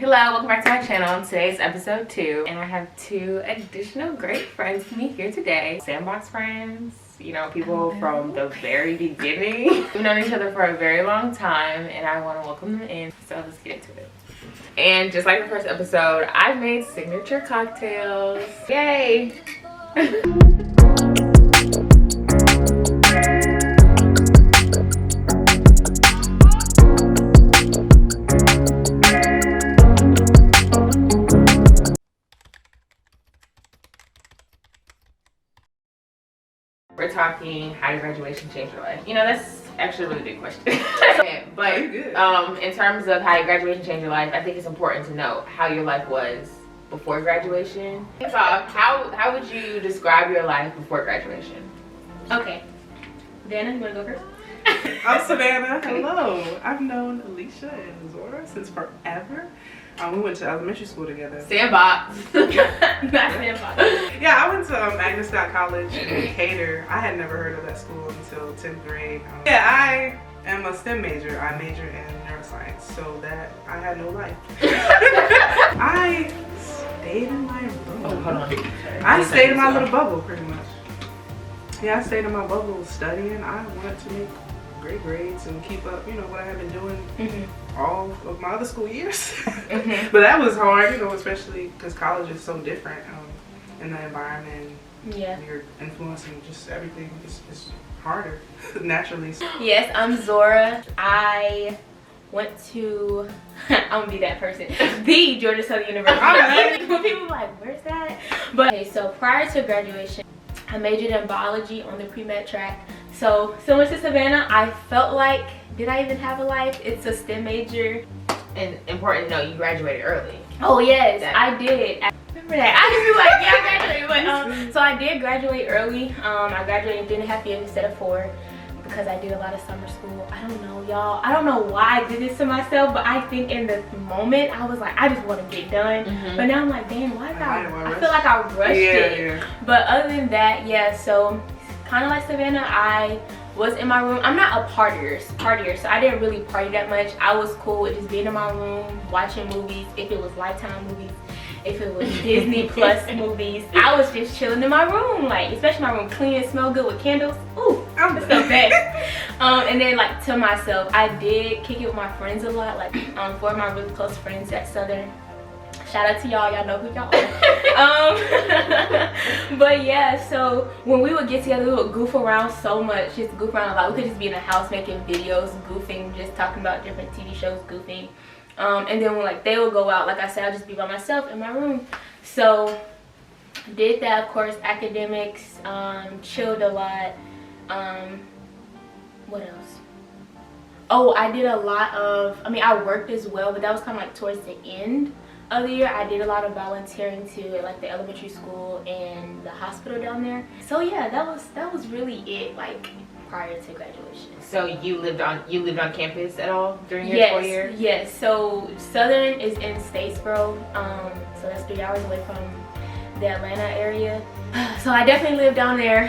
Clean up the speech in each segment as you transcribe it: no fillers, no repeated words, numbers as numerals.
Hello, welcome back to my channel. Today's episode 2, and I have 2 additional great friends with me here today. Sandbox friends, you know, people from the very beginning. We've known each other for a very long time, and I want to welcome them in. So let's get into it. And just like the first episode, I've made signature cocktails. Yay! We're talking, how did graduation change your life? You know, that's actually a really big question. But in terms of how your graduation changed your life, I think it's important to know how your life was before graduation. So how would you describe your life before graduation? Okay. Dana, you wanna go first? I'm Savannah. Hello. I've known Alicia and Zorah since forever. We went to elementary school together. Sandbox. Not Sandbox. Yeah, I went to Agnes Scott College in Decatur. I had never heard of that school until 10th grade. Yeah, I am a STEM major. I major in neuroscience, so that I had no life. I stayed in my room. Oh, hold on. I stayed in my little bubble, pretty much. Yeah, I stayed in my bubble studying. I wanted to make great grades and keep up, you know, what I had been doing all of my other school years. But that was hard, you know, especially because college is so different in the environment. Yeah. You're influencing just everything is harder naturally. Yes, I'm Zorah. I went to, I'm gonna be that person, the Georgia Southern University. When people are like, where's that? But okay, so prior to graduation, I majored in biology on the pre-med track. So similar to Savannah, I felt like, did I even have a life? It's a STEM major. And important to know, you graduated early. Oh yes, I did. I remember that. I just be like, yeah, I graduated. But so I did graduate early. I graduated in 3.5 years instead of 4 because I did a lot of summer school. I don't know, y'all. I don't know why I did this to myself, but I think in the moment I was like, I just want to get done. But now I'm like, damn, why did I feel like I rushed it. Yeah. But other than that, yeah. So kind of like Savannah, I was in my room. I'm not a partier, so I didn't really party that much. I was cool with just being in my room, watching movies, if it was Lifetime movies, if it was Disney Plus movies. I was just chilling in my room, like, especially my room clean and smell good with candles. Ooh, that's the best. And then like to myself, I did kick it with my friends a lot, like 4 of my really close friends at Southern. Shout out to y'all know who y'all are. But yeah, so when we would get together, we would goof around so much, just goof around a lot. We could just be in the house making videos, goofing, just talking about different TV shows, goofing. And then when like they would go out, like I said, I'd just be by myself in my room. So did that, of course, academics, chilled a lot. What else? Oh, I did a lot of, I mean, I worked as well, but that was kind of like towards the end of the year. I did a lot of volunteering too at like the elementary school and the hospital down there. So yeah, that was really it, like prior to graduation. So you lived on campus at all during your 4 years? Yes. So Southern is in Statesboro, so that's 3 hours away from the Atlanta area. So I definitely lived down there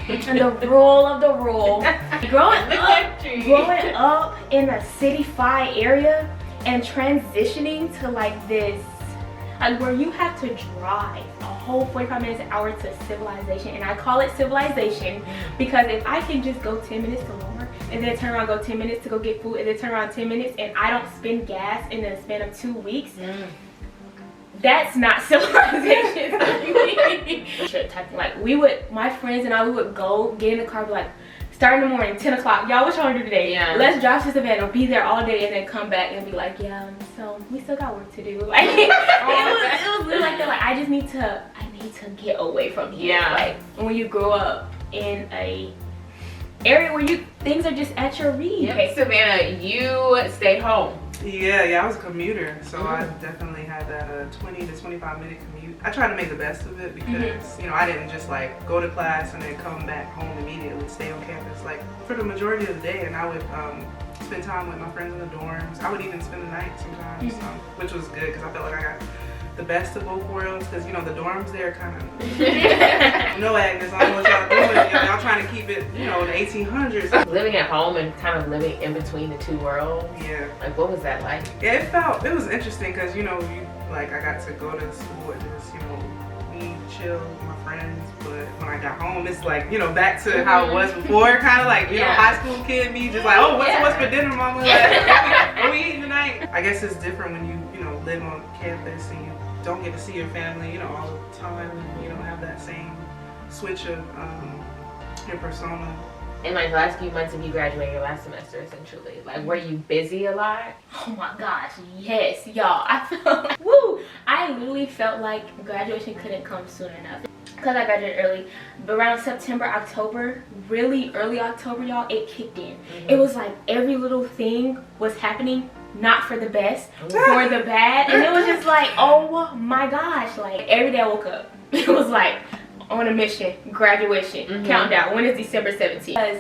in the rural of the rural. Growing up in the city-fi area and transitioning to like this, like where you have to drive a whole 45 minutes an hour to civilization. And I call it civilization because if I can just go 10 minutes to Walmart and then turn around, go 10 minutes to go get food, and then turn around 10 minutes, and I don't spend gas in the span of 2 weeks, that's not civilization. Like my friends and I, we would go get in the car, be like, start in the morning, 10 o'clock. Y'all, what y'all wanna do today? Yeah. Let's drive to Savannah, be there all day, and then come back and be like, yeah, so we still got work to do. Like, it was really like that. Like, I need to get away from here. Yeah. Like, when you grow up in a area where things are just at your reach. Yep. Okay, Savannah, you stayed home. Yeah, I was a commuter, so I definitely had that 20 to 25 minute commute. I tried to make the best of it because, you know, I didn't just like go to class and then come back home immediately, stay on campus like for the majority of the day, and I would spend time with my friends in the dorms. I would even spend the night sometimes, which was good because I felt like I got the best of both worlds, because you know the dorms there kind of no, Agnes, I don't know what y'all doing. Y'all trying to keep it, you know, in the 1800s. Living at home and kind of living in between the two worlds. Yeah. Like, what was that like? Yeah, it was interesting because, you know, I got to go to school and just, you know, me chill with my friends, but when I got home, it's like, you know, back to how it was before, kind of like, you know, high school kid me, just like, oh, what's for dinner, mama? Like, what we eating tonight? I guess it's different when you know, live on campus and you don't get to see your family, you know, all the time, and you don't have that same switch of your persona. In like the last few months of you graduating your last semester, essentially, like, were you busy a lot? Oh my gosh, yes, y'all. I felt like, woo! I literally felt like graduation couldn't come soon enough. Because I graduated early, but around September, October, really early October, y'all, it kicked in. It was like every little thing was happening, not for the best, for the bad. And it was just like, oh my gosh, like every day I woke up, it was like, on a mission, graduation, countdown. When is December 17th? Because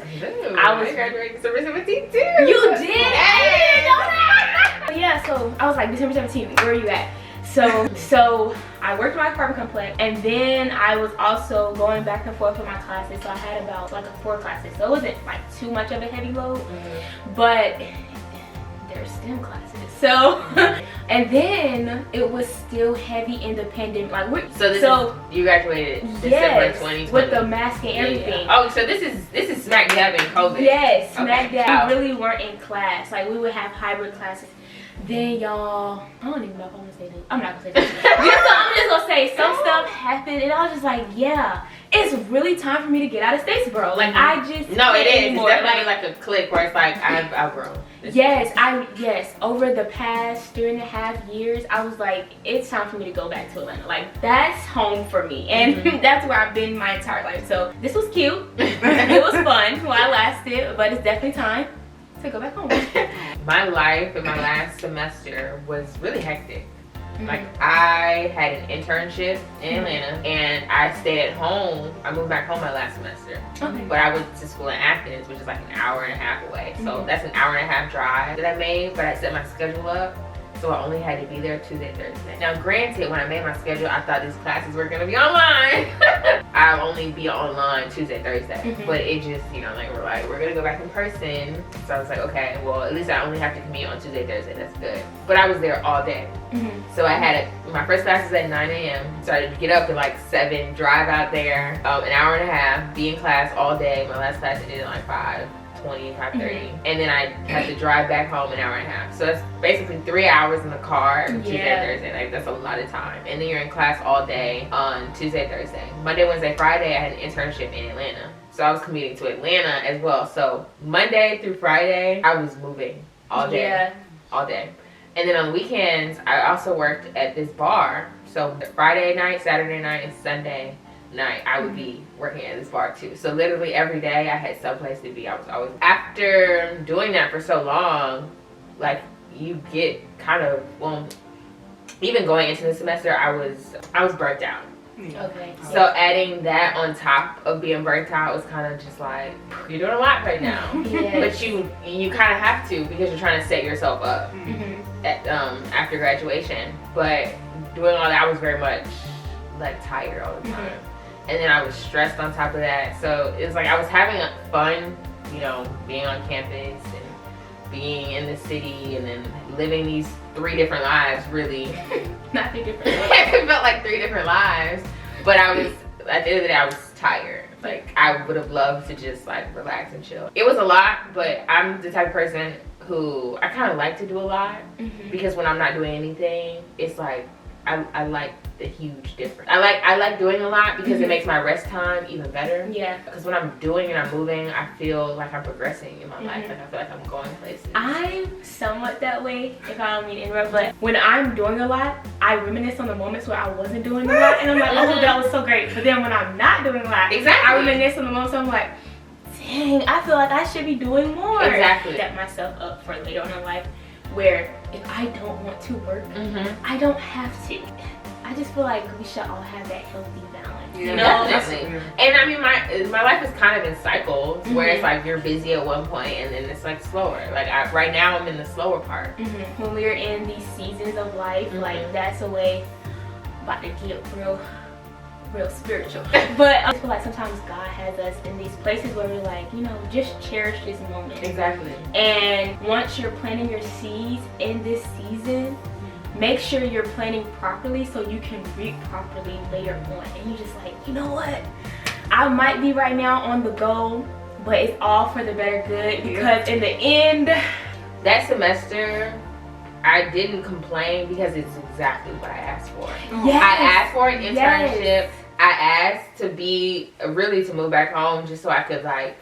I was graduating December 17th too. You did? I didn't know that. Yeah, so I was like, December 17th, where are you at? So I worked in my apartment complex, and then I was also going back and forth with my classes. So I had about like 4 classes. So it wasn't like too much of a heavy load, but there's STEM classes. So, and then it was still heavy independent. Like you graduated December 2020 with the mask and everything. Yeah. Oh, so this is smack dab in COVID. Yes, smack dab. We really weren't in class. Like we would have hybrid classes. Then y'all, I don't even know if I'm gonna say this. I'm not gonna say this. I'm just gonna say some stuff happened, and I was just like, yeah, it's really time for me to get out of Statesboro. Like I just no, it is. Anymore. It's definitely like a click where it's like I've outgrown. Yes, over the past 3.5 years, I was like, it's time for me to go back to Atlanta. Like that's home for me, and that's where I've been my entire life. So this was cute. It was fun while I lasted, but it's definitely time to go back home. My life in my last semester was really hectic. Like I had an internship in Atlanta, and I stayed at home. I moved back home my last semester, but I went to school in Athens, which is like an hour and a half away. So that's an hour and a half drive that I made, but I set my schedule up. So I only had to be there Tuesday, Thursday. Now granted, when I made my schedule, I thought these classes were gonna be online. I'll only be online Tuesday, Thursday. But it just, you know, like we're gonna go back in person. So I was like, okay, well at least I only have to commute on Tuesday, Thursday, that's good. But I was there all day. So I had my first class was at 9 a.m. So I had to get up at like 7, drive out there, an hour and a half, be in class all day. My last class ended at like 5:20, 5:30, and then I had to drive back home an hour and a half. So that's basically 3 hours in the car every Tuesday, Thursday. Like that's a lot of time. And then you're in class all day on Tuesday, Thursday. Monday, Wednesday, Friday, I had an internship in Atlanta. So I was commuting to Atlanta as well. So Monday through Friday, I was moving all day, all day. And then on weekends, I also worked at this bar. So Friday night, Saturday night, and Sunday night, I would be working at this bar too. So literally every day I had someplace to be. I was always, after doing that for so long, like you get kind of, well, even going into the semester, I was burnt out. Okay. So adding that on top of being burnt out was kind of just like, you're doing a lot right now. But you kind of have to, because you're trying to set yourself up at, after graduation. But doing all that, I was very much like tired all the time. And then I was stressed on top of that. So it was like I was having fun, you know, being on campus and being in the city and then living these 3 different lives, really. Not 3 different lives. It felt like 3 different lives. But I was, at the end of the day, I was tired. Like, I would have loved to just like relax and chill. It was a lot, but I'm the type of person who, I kind of like to do a lot. Because when I'm not doing anything, it's like, I like the huge difference. I like doing a lot because it makes my rest time even better. Yeah. Because when I'm doing and I'm moving, I feel like I'm progressing in my life. Like I feel like I'm going places. I'm somewhat that way, if I don't mean to interrupt, but when I'm doing a lot, I reminisce on the moments where I wasn't doing a lot, and I'm like, oh, that was so great. But then when I'm not doing a lot, I reminisce on the moments where I'm like, dang, I feel like I should be doing more. Set myself up for later on in life, where if I don't want to work, I don't have to. I just feel like we should all have that healthy balance. You know? Definitely. And I mean, my life is kind of in cycles where it's like you're busy at one point and then it's like slower. Like right now I'm in the slower part. When we're in these seasons of life, like that's a way about to get real spiritual. But I feel like sometimes God has us in these places where we're like, you know, just cherish this moment. Exactly. And once you're planting your seeds in this season, make sure you're planting properly so you can reap properly later on. And you're just like, you know what? I might be right now on the go, but it's all for the better good, because in the end, that semester, I didn't complain because it's exactly what I asked for. yes, I asked for an internship. yes. I asked to move back home just so I could like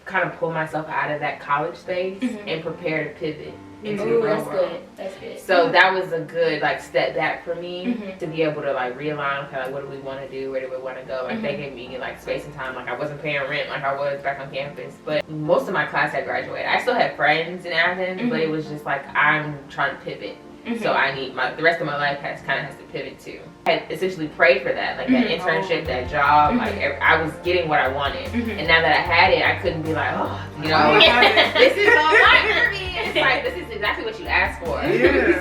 kind of pull myself out of that college space and prepare to pivot into the real That's world. good. That's good. So that was a good like step back for me to be able to like realign kind of what do we want to do, where do we want to go. Like they gave me like space and time. Like I wasn't paying rent like I was back on campus. But most of my class had graduated. I still had friends in Athens, but it was just like I'm trying to pivot. So I need the rest of my life has to pivot too. I had essentially prayed for that, like that internship, that job. Like I was getting what I wanted, and now that I had it, I couldn't be like, oh, you know, this is a lot for me. It's like this is exactly what you asked for.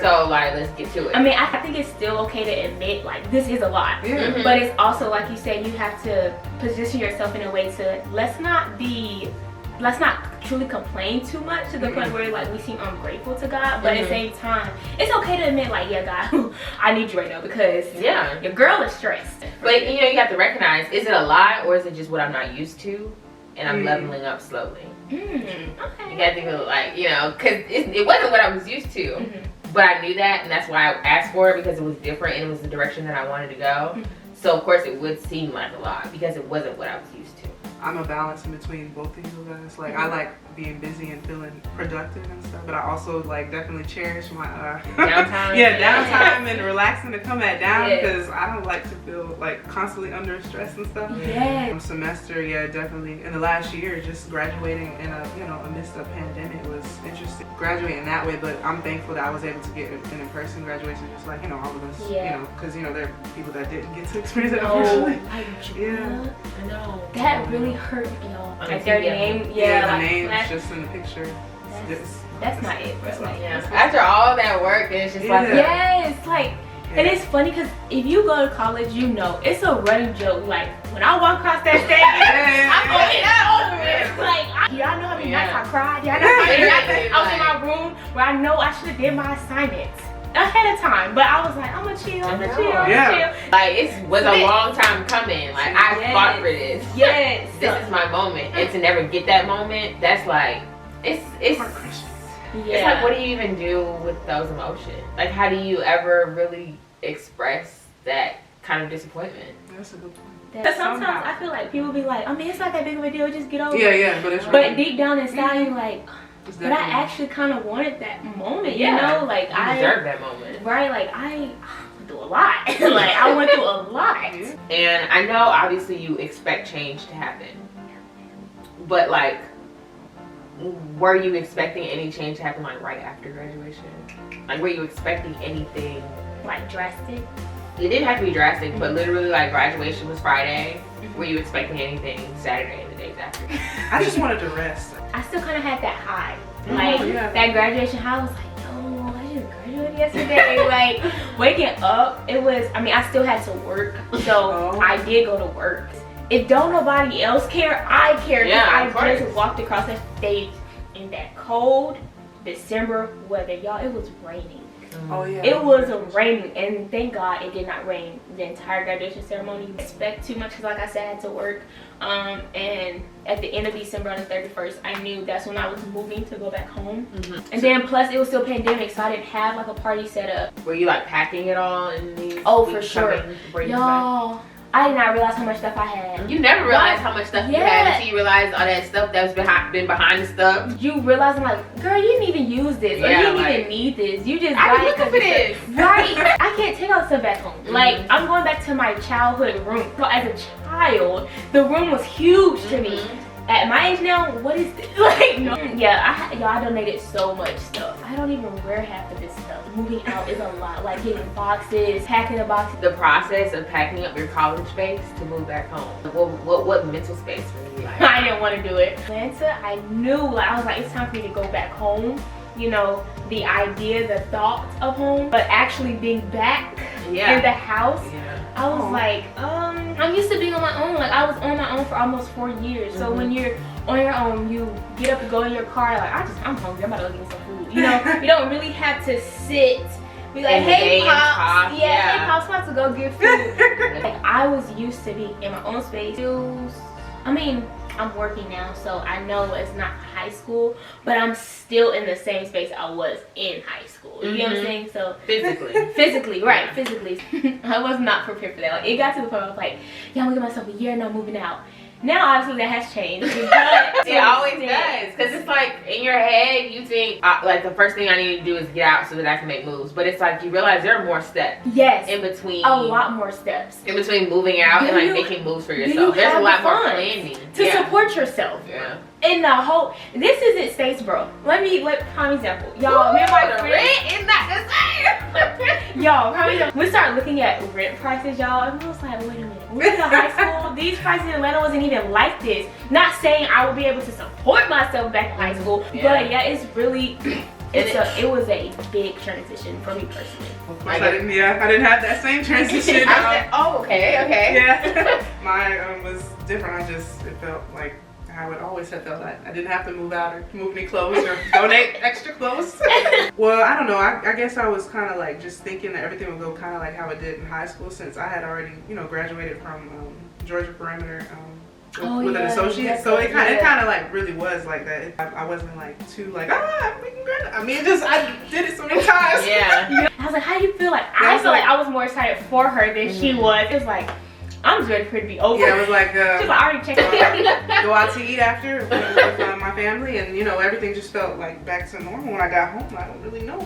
So like, let's get to it. I mean, I think it's still okay to admit like this is a lot, but it's also like you said, you have to position yourself in a way to let's not truly complain too much to the point where like we seem ungrateful to God, but at the same time, it's okay to admit like, yeah, God, I need you right now because your girl is stressed. But you know, you have to recognize, is it a lot or is it just what I'm not used to, and I'm leveling up slowly. Okay. You got to think of like, you know, because it wasn't what I was used to, but I knew that, and that's why I asked for it, because it was different and it was the direction that I wanted to go. So of course it would seem like a lot because it wasn't what I was used to. I'm a balance in between both of you guys. Like I like being busy and feeling productive and stuff, but I also like definitely cherish my downtime. Downtime and relaxing to come back down, because I don't like to feel like constantly under stress and stuff. Semester, definitely. In the last year, just graduating in amidst a pandemic was interesting. Graduating that way, but I'm thankful that I was able to get an in-person graduation, just like all of us. Because there are people that didn't get to experience it. I know. That really hurt, y'all. Like their name, the name's just in the picture. That's not it, bro. After all that work, and it's just like and it's funny because if you go to college, you know it's a running joke. Like when I walk across that stage, I'm gonna get that over with. Like y'all know how many nights I cried. Y'all know how many nights I was in my room where I know I should have did my assignments ahead of time, but I was like, I'm gonna chill. Like it was a long time coming. Like I fought for this. This is my moment. And to never get that moment, that's like it's like, what do you even do with those emotions? Like, how do you ever really express that kind of disappointment? That's a good point. Because sometimes I feel like people be like, I mean, it's not that big of a deal, just get over it. But deep down inside, you're like, but I actually kind of wanted that moment, you know? Like, I deserve that moment. Right, like, I went through a lot. Like, I went through a lot. And I know, obviously, you expect change to happen. But, like, were you expecting any change to happen, like, right after graduation? Like, were you expecting anything? Like, drastic? It didn't have to be drastic, but literally, like, graduation was Friday. Were you expecting anything Saturday and the days after? I just wanted to rest. I still kind of had that high. Like, that graduation high, I was like, yo, I just graduated yesterday. Like, waking up, it was, I mean, I still had to work. So, I did go to work. If don't nobody else care, I care. I just walked across the stage in that cold December weather. Y'all, it was raining. It was raining, and thank God it did not rain the entire graduation ceremony. I expect too much because, like I said, I had to work. And at the end of December on the 31st, I knew that's when I was moving to go back home. And then plus it was still pandemic, so I didn't have like a party set up. Were you like packing it all in these? Oh, for sure. Y'all, I did not realize how much stuff I had. You never realized how much stuff you had until you realized all that stuff that was been behind the stuff. You realize, I'm like, girl, you didn't even use this. Or you didn't even need this. You just got it because this. Right. I can't take all the stuff back home. Like, I'm going back to my childhood room. So as a child, the room was huge to me. At my age now, what is this? Like, no. I donated so much stuff. I don't even wear half of this stuff. Moving out is a lot. Like getting boxes, packing the boxes. The process of packing up your college space to move back home. What mental space were you like? I didn't want to do it. Atlanta, I knew, like, I was like, it's time for me to go back home. you know, the idea, the thought of home, but actually being back in the house, I was like, I'm used to being on my own. Like, I was on my own for almost 4 years. So when you're on your own, you get up and go in your car, like, I'm hungry, I'm about to go get me some food. You know, you don't really have to sit, be like, hey Pops, hey Pops, about to go get food. Like, I was used to being in my own space. I mean, I'm working now, so I know it's not high school, but I'm still in the same space I was in high school. You know what I'm saying? So physically, right? Physically, I was not prepared for that. Like, it got to the point where I was like, yeah, I'm gonna give myself a year and I'm moving out. Now, obviously, that has changed. It always does, because it's like in your head, you think like the first thing I need to do is get out so that I can make moves. But it's like you realize there are more steps. Yes. In between. A lot more steps. In between moving out and like making moves for yourself. There's a lot more planning to support yourself. Yeah. In the whole, this isn't Statesboro. Prime example. Y'all, me and my friend, rent is not the same. Y'all, prime example. We started looking at rent prices, y'all, and I was like, wait a minute. When we were in high school, these prices in Atlanta wasn't even like this. Not saying I would be able to support myself back in high school, but yeah, it's really, it was a big transition for me personally. I didn't have that same transition. Okay. Yeah. Mine was different. It felt like I would always have felt that I didn't have to move out or move any clothes or donate extra clothes. Well, I don't know. I guess I was kind of like just thinking that everything would go kind of like how it did in high school, since I had already, you know, graduated from Georgia Perimeter with an associate. So it kind of like really was like that. I wasn't like too like, I'm making grad. I mean, I did it so many times. Yeah. I was like, how do you feel? Like, I feel like I was more excited for her than she was. It was like, I'm just ready for it to be over. Yeah, it was like, she's like, I already checked it. Go out to eat after with my family, and you know, everything just felt like back to normal when I got home. I don't really know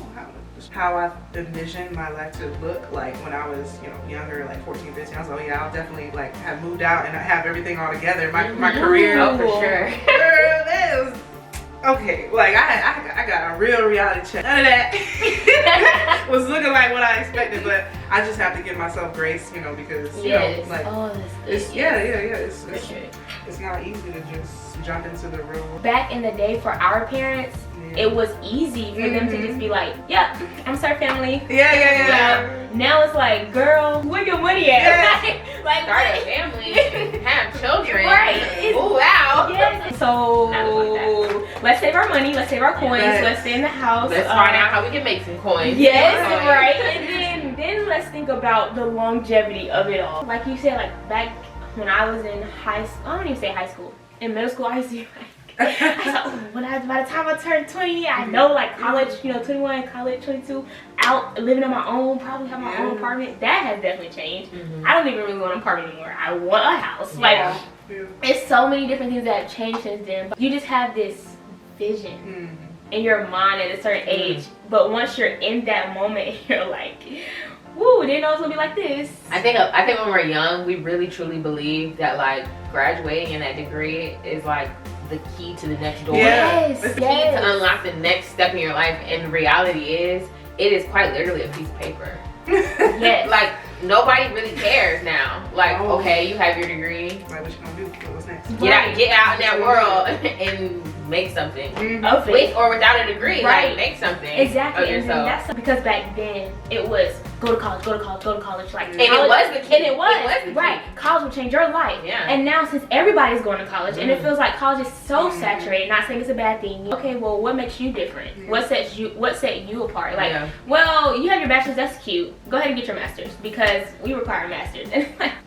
how I envisioned my life to look like when I was, you know, younger, like 14, 15. I was like, oh yeah, I'll definitely like have moved out and have everything all together. My career. Oh, for sure. Girl, that was okay. Like I got a real reality check. None of that was looking like what I expected, but I just have to give myself grace, you know, because you know, like it's it's not easy to just jump into the real. Back in the day, for our parents, it was easy for them to just be like, yep, I'm start family. Yeah. Now it's like, girl, where your money at? Like start a family, have children, right? Move out. Yes. So let's save our money, let's save our coins, let's stay in the house. Let's find out how we can make some coins. Yes, right. And then let's think about the longevity of it all. Like you said, like back when I was in high school, I don't even say high school. In middle school, I used to I thought, by the time I turned 20, I know, like college, you know, 21, college, 22, out living on my own, probably have my own apartment. That has definitely changed. I don't even really want an apartment anymore. I want a house. Like, it's so many different things that have changed since then. But you just have this vision in your mind at a certain age. But once you're in that moment, you're like, woo, didn't know it was gonna be like this. I think when we're young, we really truly believe that like graduating in that degree is like the key to the next door. Yes, it's the key to unlock the next step in your life. And the reality is, it is quite literally a piece of paper. Yes. Like nobody really cares now. Like, okay, you have your degree. Like, what you gonna do? What's next? Get out in that world and make something. With or without a degree, like make something. Exactly. Of yourself. And that's because back then it was go to college, go to college, go to college. Like, and college, it was the key. And it was the key. Right. College will change your life. Yeah. And now since everybody's going to college, and it feels like college is so saturated. Not saying it's a bad thing. Okay, well, what makes you different? What set you apart? Like, well, you have your bachelor's. That's cute. Go ahead and get your master's because we require masters.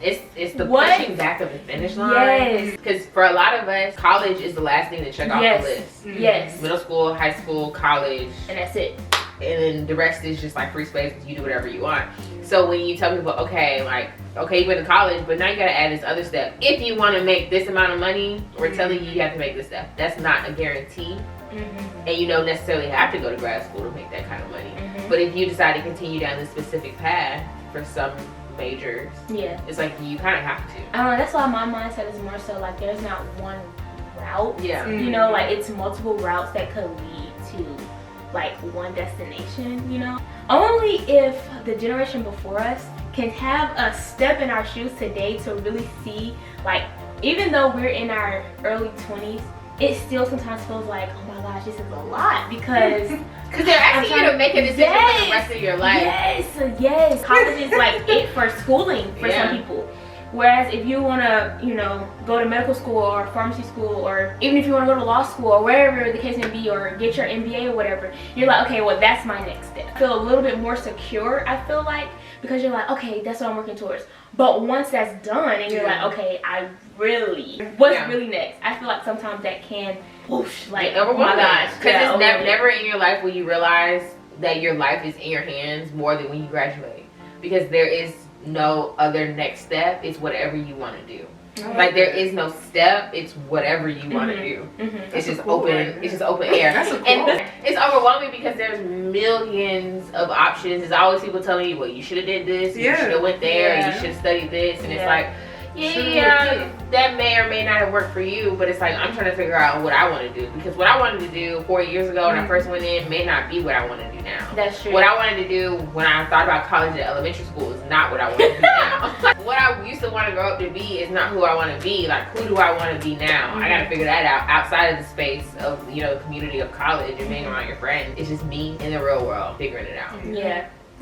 It's the pushing back of the finish line. Yes. Because for a lot of us, college is the last thing to check off the list. Yes. Middle school, high school, college, and that's it. And then the rest is just like free space. You do whatever you want. So when you tell people, okay, you went to college, but now you gotta add this other step. If you want to make this amount of money, we're telling you have to make this step. That's not a guarantee. And you don't necessarily have to go to grad school to make that kind of money. But if you decide to continue down this specific path for some majors, it's like you kind of have to. That's why my mindset is more so like there's not one route. You know, like it's multiple routes that could lead to like one destination, you know? Only if the generation before us can have a step in our shoes today to really see, like, even though we're in our early 20s, it still sometimes feels like, oh my gosh, this is a lot, because they're asking you to make a decision for the rest of your life. Yes. College is like it for schooling for some people. Whereas if you want to, you know, go to medical school or pharmacy school, or even if you want to go to law school or wherever the case may be, or get your MBA or whatever, you're like, okay, well, that's my next step. I feel a little bit more secure, I feel like, because you're like, okay, that's what I'm working towards. But once that's done and you're like, okay, what's really next? I feel like sometimes that can whoosh, like, oh my gosh. Because it's never in your life will you realize that your life is in your hands more than when you graduate. Because there is no other next step. It's whatever you want to do. Like there is no step. It's whatever you want to do. It's just open. It's just open air. And it's overwhelming because there's millions of options. There's always people telling you, well, you should have did this. You should have went there. You should have studied this. And it's like, that may or may not have worked for you, but it's like I'm trying to figure out what I want to do, because what I wanted to do 4 years ago when I first went in may not be what I want to do now. That's true. What I wanted to do when I thought about college and elementary school is not what I want to do now. What I used to want to grow up to be is not who I want to be. Like, who do I want to be now? I got to figure that out outside of the space of, you know, the community of college and being around your friends. It's just me in the real world figuring it out.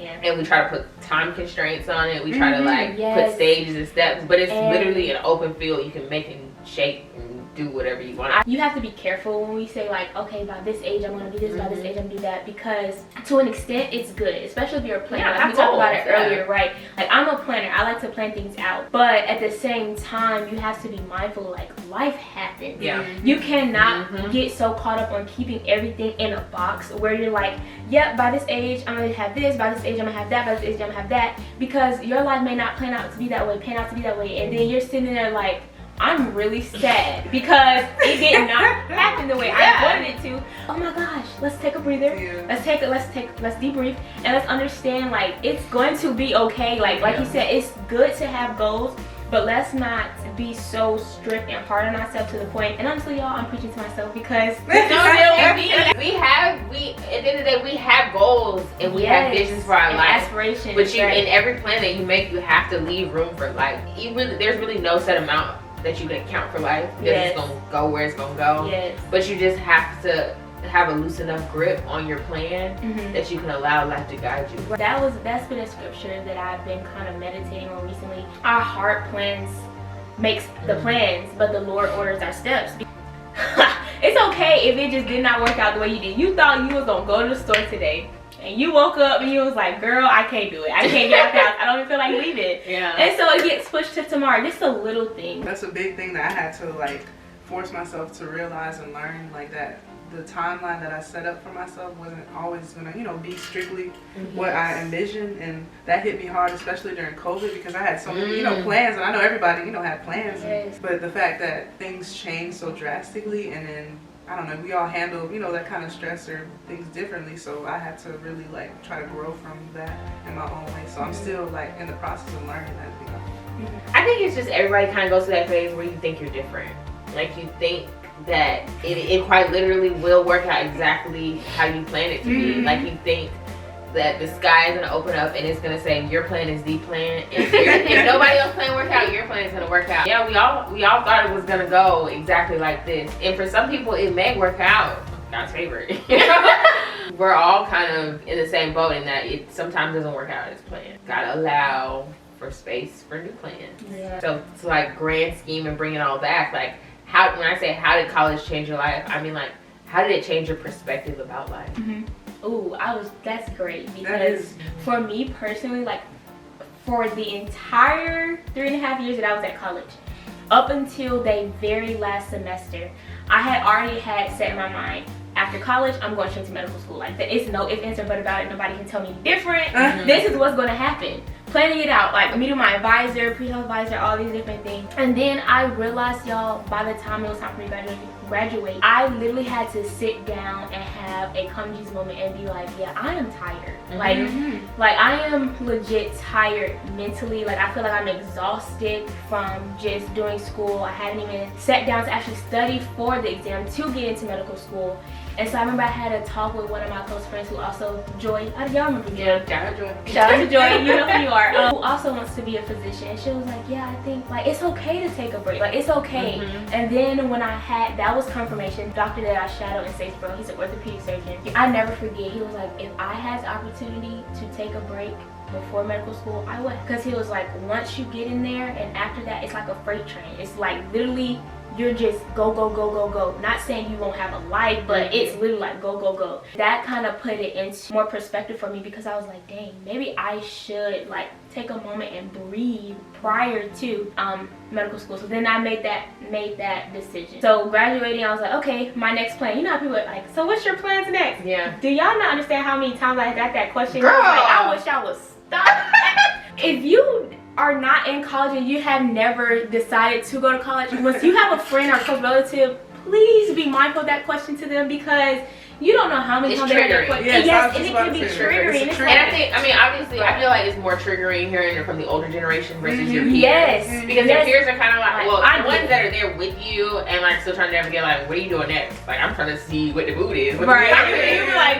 And we try to put time constraints on it. We try to like put stages and steps, but it's literally an open field. You can make and shape and do whatever you want. You have to be careful when we say like, okay, by this age I'm gonna do this, by this age I'm gonna do that, because to an extent it's good, especially if you're a planner. Like we talked about it earlier, right? Like I'm a planner. I like to plan things out, but at the same time you have to be mindful. Like life happens. You cannot get so caught up on keeping everything in a box where you're like, yep, by this age I'm gonna have this, by this age I'm gonna have that, by this age I'm gonna have that, because your life may not pan out to be that way, and then you're sitting there like, I'm really sad because it did not happen the way I wanted it to. Oh my gosh, let's take a breather. Let's debrief and let's understand like it's going to be okay. Like you said, it's good to have goals, but let's not be so strict and hard on ourselves to the point. And honestly, y'all, I'm preaching to myself because don't deal with me. At the end of the day, we have goals and we have visions for our life, aspirations. But in every plan that you make, you have to leave room for life. There's really no set amount that you can count for life, because it's gonna go where it's gonna go. But you just have to have a loose enough grip on your plan that you can allow life to guide you. That's been a scripture that I've been kind of meditating on recently. Our heart makes the plans, but the Lord orders our steps. It's okay if it just did not work out the way you did. You thought you was gonna go to the store today, and you woke up and you was like, girl, I can't do it. I can't get out the house. I don't even feel like leaving. And so it gets pushed to tomorrow. Just a little thing. That's a big thing that I had to like force myself to realize and learn, like that the timeline that I set up for myself wasn't always gonna, you know, be strictly what I envisioned, and that hit me hard, especially during COVID, because I had so many, you know, plans, and I know everybody, you know, had plans, but the fact that things changed so drastically, and then I don't know, we all handle, you know, that kind of stress or things differently, so I had to really like try to grow from that in my own way. So I'm still like in the process of learning that, you know. I think it's just everybody kind of goes to that phase where you think you're different. Like you think that it quite literally will work out exactly how you plan it to be. Like you think that the sky is gonna open up and it's gonna say your plan is the plan. If nobody else's plan works out, your plan is gonna work out. Yeah, we all thought it was gonna go exactly like this, and for some people it may work out. God's favorite. We're all kind of in the same boat in that it sometimes doesn't work out as planned. Gotta allow for space for new plans. So it's like grand scheme and bring it all back. Like when I say how did college change your life, I mean like how did it change your perspective about life? Ooh, that's great, because for me personally, like for the entire 3.5 years that I was at college, up until the very last semester, I had already set in my mind, after college, I'm going straight to medical school. Like it's no ifs, ands, or but about it. Nobody can tell me different. This is what's going to happen. Planning it out, like meeting my advisor, pre-health advisor, all these different things. And then I realized, y'all, by the time it was time for me to graduate, I literally had to sit down and have a come Jesus moment and be like, yeah, I am tired. Like I am legit tired mentally. Like I feel like I'm exhausted from just doing school. I hadn't even sat down to actually study for the exam to get into medical school. And so I remember I had a talk with one of my close friends who also, Joy, y'all remember Joy? Yeah, shout out Joy. Shout out to Joy, you know who you are. Who also wants to be a physician. And she was like, yeah, I think like it's okay to take a break. Like it's okay. And then when that was confirmation. The doctor that I shadowed in Statesboro, he's an orthopedic surgeon. I never forget, he was like, if I had the opportunity to take a break before medical school, I would. Because he was like, once you get in there and after that, it's like a freight train. It's like literally, you're just go, go, go, go, go. Not saying you won't have a life, but it's literally like go, go, go. That kind of put it into more perspective for me, because I was like, dang, maybe I should like take a moment and breathe prior to medical school. So then I made that decision. So graduating, I was like, okay, my next plan. You know how people are like, so what's your plans next? Yeah. Do y'all not understand how many times I got that question? Girl. I wish I was stuck. If you are not in college and you have never decided to go to college, once you have a friend or close relative, please be mindful of that question to them, because you don't know how many times they heard that question. Yes, and it can be triggering. And I think, I mean, obviously, I feel like it's more triggering hearing it from the older generation versus your peers. Yes. Because your peers are kind of like, well, I the ones that are there with you and like still trying to navigate, like, what are you doing next? Like, I'm trying to see what the mood is. Right.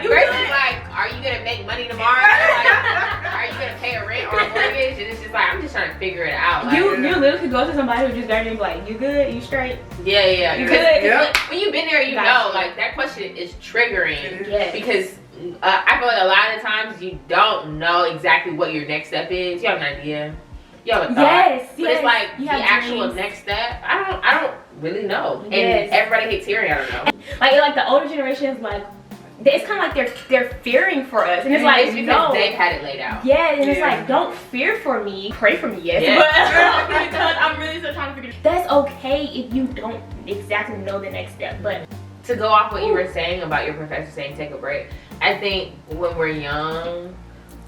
You're like, are you gonna make money tomorrow? Like, are you gonna pay a rent or a mortgage? And it's just like, I'm just trying to figure it out. Like, you literally could go to somebody who just graduated and be like, you good? You straight? Yeah. You good? Like, when you've been there, you know, like, that question is triggering. Yes. Because I feel like a lot of times you don't know exactly what your next step is. You have an idea. You have a thought. Yes. But it's like you the actual dreams. next step. I don't really know. And Yes. everybody hates hearing I don't know. Like the older generation is like, it's kind of like they're fearing for us, and it's like, it's because no, they've had it laid out. yeah, and it's like, don't fear for me, pray for me, yes, but because I'm really still trying to figure. That's okay if you don't exactly know the next step, but To go off what you were saying about your professor saying take a break, I think when we're young,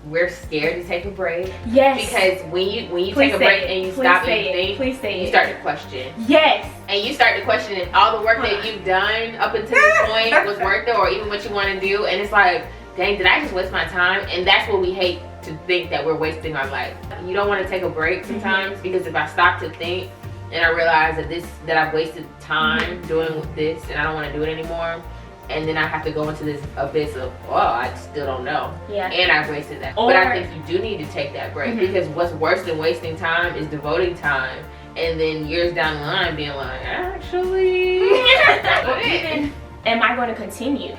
we're scared to take a break. yes, Because when you take a break and you stop and you think, you start to question. yes, And you start to question if all the work that you've done up until this point was worth it, or even what you want to do. And it's like, dang, did I just waste my time? And that's what we hate, to think that we're wasting our life. You don't want to take a break sometimes, because if I stop to think and I realize that I've wasted time doing this and I don't want to do it anymore, and then I have to go into this abyss of, oh, I still don't know. yeah, And I've wasted that. But I think you do need to take that break, because what's worse than wasting time is devoting time. And then years down the line being like, actually, even, am I going to continue?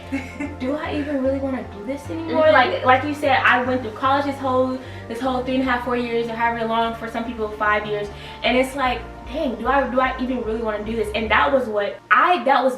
Do I even really want to do this anymore? Like you said, I went through college this whole 3.5, 4 years, or however long, for some people 5 years, and it's like, dang, do I even really want to do this? And that was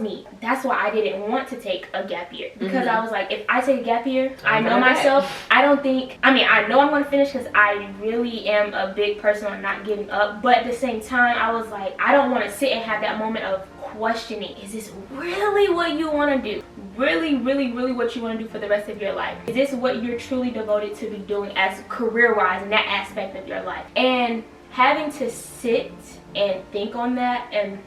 me. That's why I didn't want to take a gap year, because I was like, if I take a gap year, I know myself. I know I'm going to finish, because I really am a big person on not giving up. But at the same time, I was like, I don't want to sit and have that moment of questioning, is this really what you want to do? Really, really, really what you want to do for the rest of your life? Is this what you're truly devoted to be doing as career-wise in that aspect of your life? And having to sit and think on that and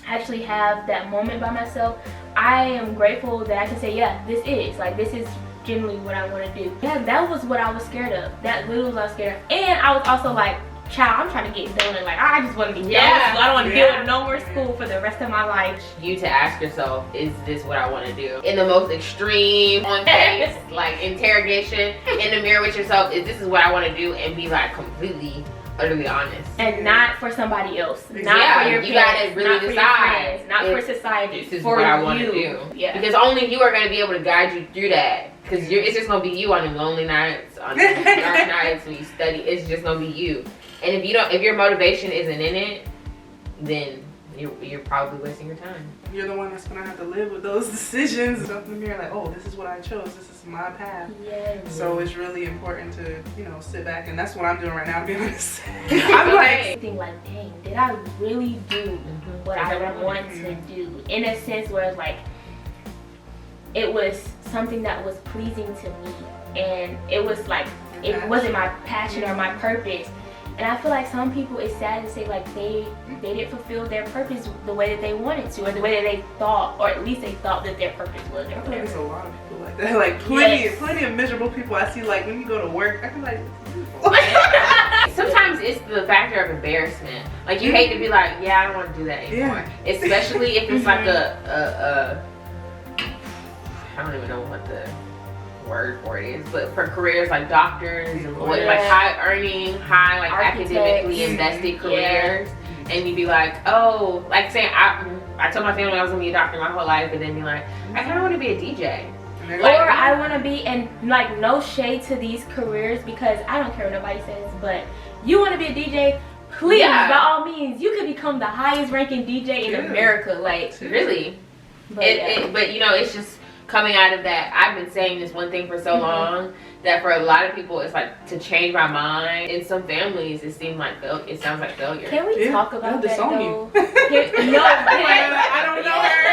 actually have that moment by myself, I am grateful that I can say, yeah, this is generally what I want to do. Yeah, that was what I was scared of. That literally was what I was scared of. And I was also like, child, I'm trying to get done, and like, I just want to be done. I don't want to deal with no more school for the rest of my life. You to ask yourself, is this what I want to do? In the most extreme, on face, like interrogation, in the mirror with yourself, is this what I want to do? And be like completely, utterly honest. And not for somebody else. Not for your you parents, gotta really not decide. For your friends, not for society. This is for what I want to you. do. Yeah. Because only you are going to be able to guide you through that. Because it's just going to be you on the lonely nights, on the dark nights when you study. It's just going to be you. And if your motivation isn't in it, then you're probably wasting your time. You're the one that's gonna have to live with those decisions. Up in the mirror, like, oh, this is what I chose. This is my path. Yes. So it's really important to, sit back, and that's what I'm doing right now. To be honest, I'm like, dang, did I really do what I want to do? In a sense where it's like, it was something that was pleasing to me, and it was like, it wasn't my passion or my purpose. And I feel like some people, it's sad to say, like, they didn't fulfill their purpose the way that they wanted to, or the way that they thought, or at least they thought that their purpose was. I feel like there's a lot of people like that. Like plenty of miserable people I see. Like when you go to work, I feel like. Sometimes it's the factor of embarrassment. Like you hate to be like, yeah, I don't want to do that anymore. Yeah. Especially if it's like I don't even know what the word for it is, but for careers like doctors and like high earning, like academically invested careers, and you'd be like, oh, like saying I told my family I was gonna be a doctor my whole life, but then be like, I kind of want to be a DJ. Or I want to be, and like no shade to these careers because I don't care what nobody says, but you want to be a DJ, please, by all means, you could become the highest ranking DJ in America. Like, really. But you know, it's just coming out of that. I've been saying this one thing for so long that for a lot of people, it's like to change my mind. In some families, it seems like it sounds like failure. Can we talk about that though? No, I don't know her.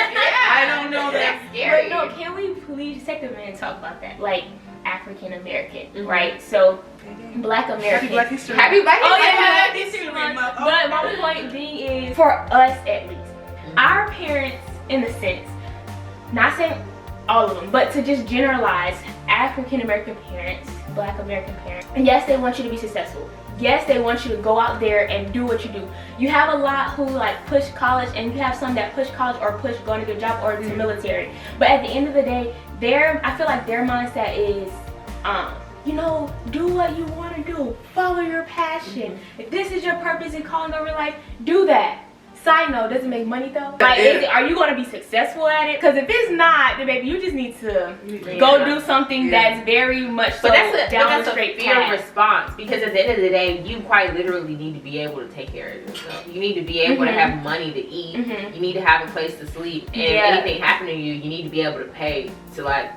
I don't know that. That's scary. But no, can we please take a minute and talk about that? Like African American, right? So Black American. Happy Black History. Happy Black History. Oh yeah, Happy History Month. But my point being is, for us at least, our parents, in a sense, not saying all of them, but to just generalize, African American parents, Black American parents, and yes, they want you to be successful. Yes, they want you to go out there and do what you do. You have a lot who like push college, and you have some that push college or push going to get a job or the military. But at the end of the day, I feel like their mindset is, you know, do what you want to do, follow your passion. If this is your purpose and calling over life, do that. Side note, does it make money though? Like, are you going to be successful at it? Because if it's not, then baby, you just need to go do something that's very much so down the straight path. Response. Because at the end of the day, you quite literally need to be able to take care of yourself. You need to be able to have money to eat. You need to have a place to sleep. And if anything happened to you, you need to be able to pay to like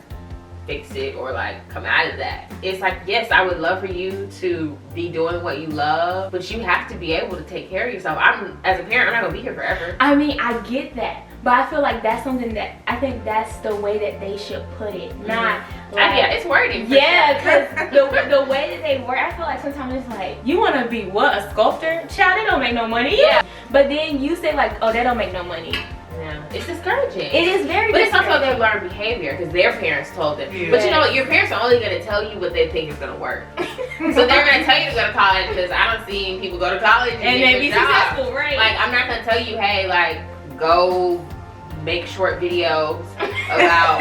fix it or like come out of that. It's like, yes, I would love for you to be doing what you love, but you have to be able to take care of yourself. As a parent, I'm not gonna be here forever. I mean, I get that, but I feel like that's something that I think that's the way that they should put it. Not like, yeah, it's wording. Because the way that they work, I feel like sometimes it's like, you want to be what, a sculptor? Child, they don't make no money. Yeah. But then you say like, oh, they don't make no money. Yeah, it's discouraging. It is very But it's also their learned behavior because their parents told them. Yeah. But you know what? Your parents are only going to tell you what they think is going to work. So they're going to tell you to go to college because I don't see people go to college and they be successful, right? Like, I'm not going to tell you, hey, like, go make short videos about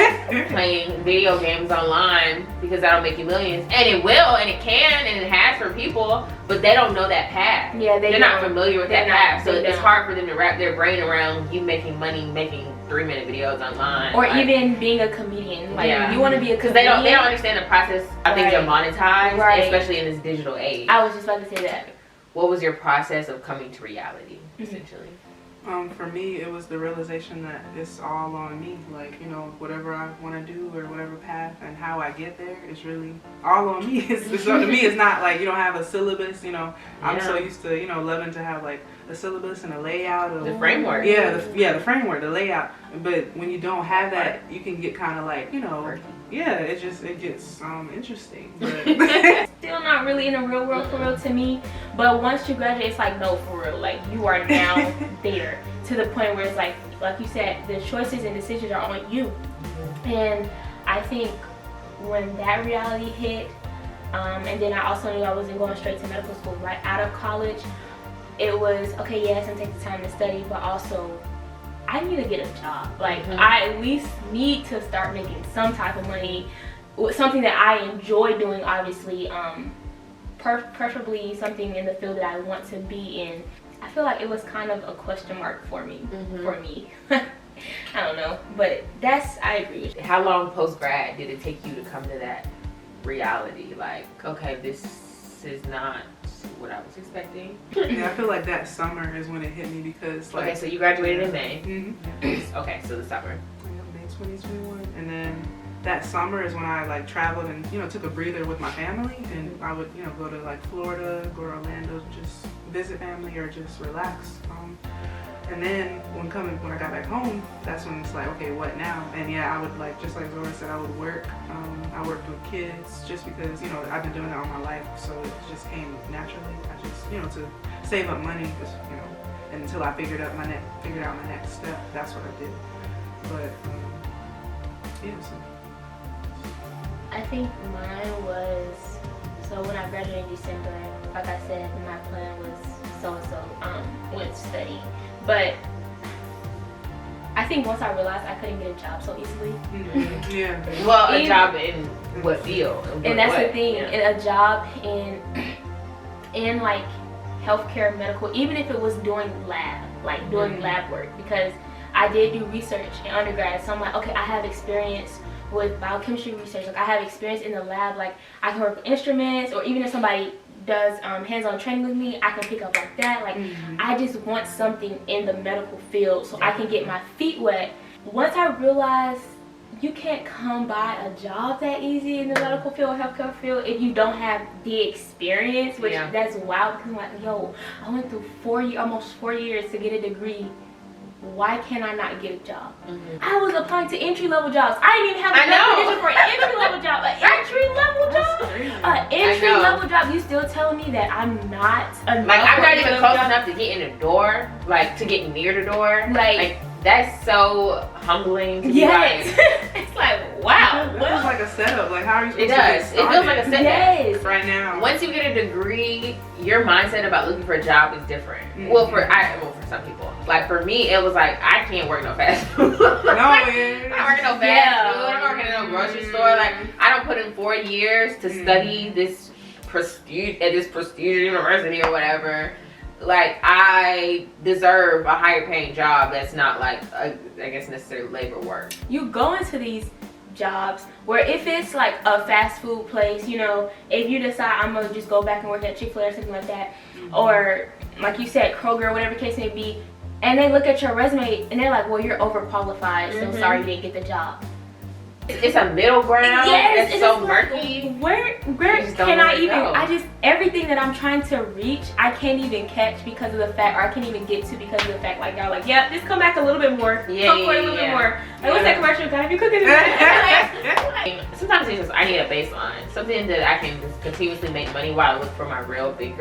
playing video games online because that'll make you millions. And it will, and it can, and it has for people, but they don't know that path. Yeah, they're not familiar with that path. So it's hard for them to wrap their brain around you making money, making 3-minute videos online. Or like, even being a comedian. Like, you want to be a comedian. Because they don't understand the process of things are monetized, especially in this digital age. I was just about to say that. What was your process of coming to reality, essentially? For me, it was the realization that it's all on me. Like, you know, whatever I want to do or whatever path and how I get there is really all on me. It's up to me. It's not like you don't have a syllabus, you know. I'm so used to, you know, loving to have like a syllabus and a layout. Of, the framework. Yeah, the framework, the layout. But when you don't have that, you can get kind of like, you know, it gets interesting. But still not really in the real world for real to me. But once you graduate, it's like, no, for real. Like, you are now there to the point where it's like you said, the choices and decisions are on you. And I think when that reality hit, and then I also knew I wasn't going straight to medical school right out of college, it was, okay, yes, I'm taking the time to study, but also I need to get a job. Like, I at least need to start making some type of money, something that I enjoy doing, obviously, preferably something in the field that I want to be in. I feel like it was kind of a question mark for me. I don't know, but I agree with you. How long post-grad did it take you to come to that reality? Like, okay, this is not what I was expecting. Yeah, I feel like that summer is when it hit me because like... Okay, so you graduated in May. Okay, so the summer. May 2021. And then that summer is when I like traveled and, you know, took a breather with my family, and I would, you know, go to like Florida, go to Orlando, just visit family or just relax. And then when I got back home, that's when it's like, okay, what now? And yeah, I would like, just like Zorah said, I would work. I worked with kids just because, you know, I've been doing that all my life, so it just came naturally. I just, you know, to save up money, just, you know, until I figured out my next step. That's what I did. But yeah. So. I think mine was, so when I graduated in December, like I said, my plan was went to study. But I think once I realized I couldn't get a job so easily. Yeah. Well, a job in what field? And that's the thing, a job in like healthcare, medical, even if it was doing lab, like doing lab work, because I did do research in undergrad, so I'm like, okay, I have experience with biochemistry research. Like I have experience in the lab. Like I can work with instruments, or even if somebody does hands-on training with me, I can pick up like that. Like I just want something in the medical field so I can get my feet wet. Once I realized you can't come by a job that easy in the medical field, healthcare field, if you don't have the experience, which that's wild, because I'm like, yo, I went through almost 4 years to get a degree. Why can I not get a job? I was applying to entry-level jobs. I didn't even have a position for an entry-level job. An entry-level job? An entry-level job. You still telling me that I'm not enough? Like, I'm not even close enough to get in the door, like, to get near the door. Like that's so humbling to be like. It's like, wow. It feels like a setup. Like, how are you supposed to get started? It feels like a setup. Yes. Right now. Once you get a degree, your mindset about looking for a job is different. Well, for some people. Like, for me, it was like, I can't work no fast food. I'm not working no fast food. I'm not working in no grocery store. Like, I don't put in 4 years to study this prestigious university or whatever. Like, I deserve a higher paying job that's not like I guess necessarily labor work. You go into these jobs where if it's like a fast food place, you know, if you decide I'm gonna just go back and work at Chick-fil-A or something like that, or like you said, Kroger, whatever the case may be, and they look at your resume and they're like, well, you're overqualified, so sorry you didn't get the job. It's a middle ground. Yes, it's so murky. Where can I even? Everything that I'm trying to reach, I can't even catch because of the fact, or I can't even get to because of the fact, like y'all, like, yeah, just come back a little bit more. Come forward a little bit more. Like, what's that commercial? Gotta be cooking. Sometimes it's just I need a baseline, something that I can just continuously make money while I look for my real big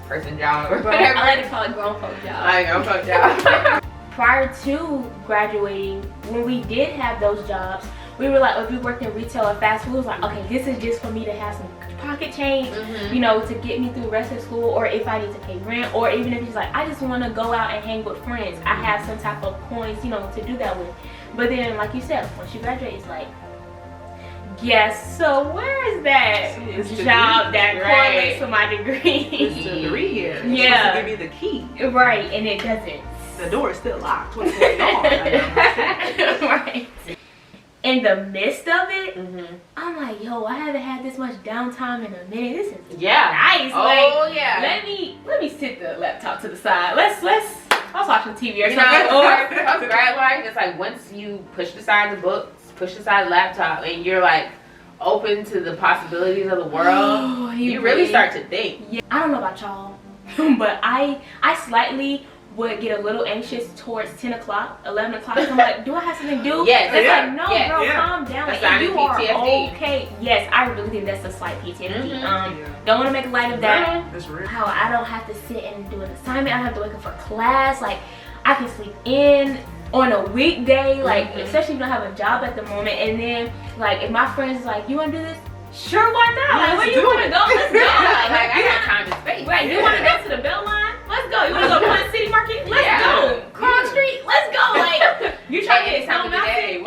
person job or whatever. I like to call it grown folk job. Like grown folk job. Prior to graduating, when we did have those jobs, we were like, if we worked in retail or fast food, it was like, okay, this is just for me to have some pocket change, you know, to get me through the rest of school, or if I need to pay rent, or even if it's like, I just want to go out and hang with friends. I have some type of coins, you know, to do that with. But then, like you said, once you graduate, it's like, yes, so where is that job that correlates to my degree? It's the degree here. It's supposed to give you the key. Right, and it doesn't. The door is still locked. What's going on? Right. In the midst of it, I'm like, yo, I haven't had this much downtime in a minute. This is nice. Oh, like, let me sit the laptop to the side. I was watching TV or something. Or grad life, it's like once you push aside the books, push aside the laptop, and you're like open to the possibilities of the world, you really start to think. Yeah. I don't know about y'all, but I slightly would get a little anxious towards 10 o'clock, 11 o'clock. I'm like, do I have something to do? Yes. It's like, no, bro, calm down. That's like, you are PTSD. okay. Yes, I really think that's a slight PTSD. Don't want to make light of that. That's real. How I don't have to sit and do an assignment. I don't have to wake up for class. Like, I can sleep in on a weekday, like, especially if you don't have a job at the moment. And then, like, if my friends is like, you want to do this? Sure, why not? Like, where you want to go? Let's go. Like, I got time and space. Right, you want to go to the Beltline? Let's go. You want to go to Plant City Market? Let's go. Krog Street? Let's go. Like, you're trying to get time of the day.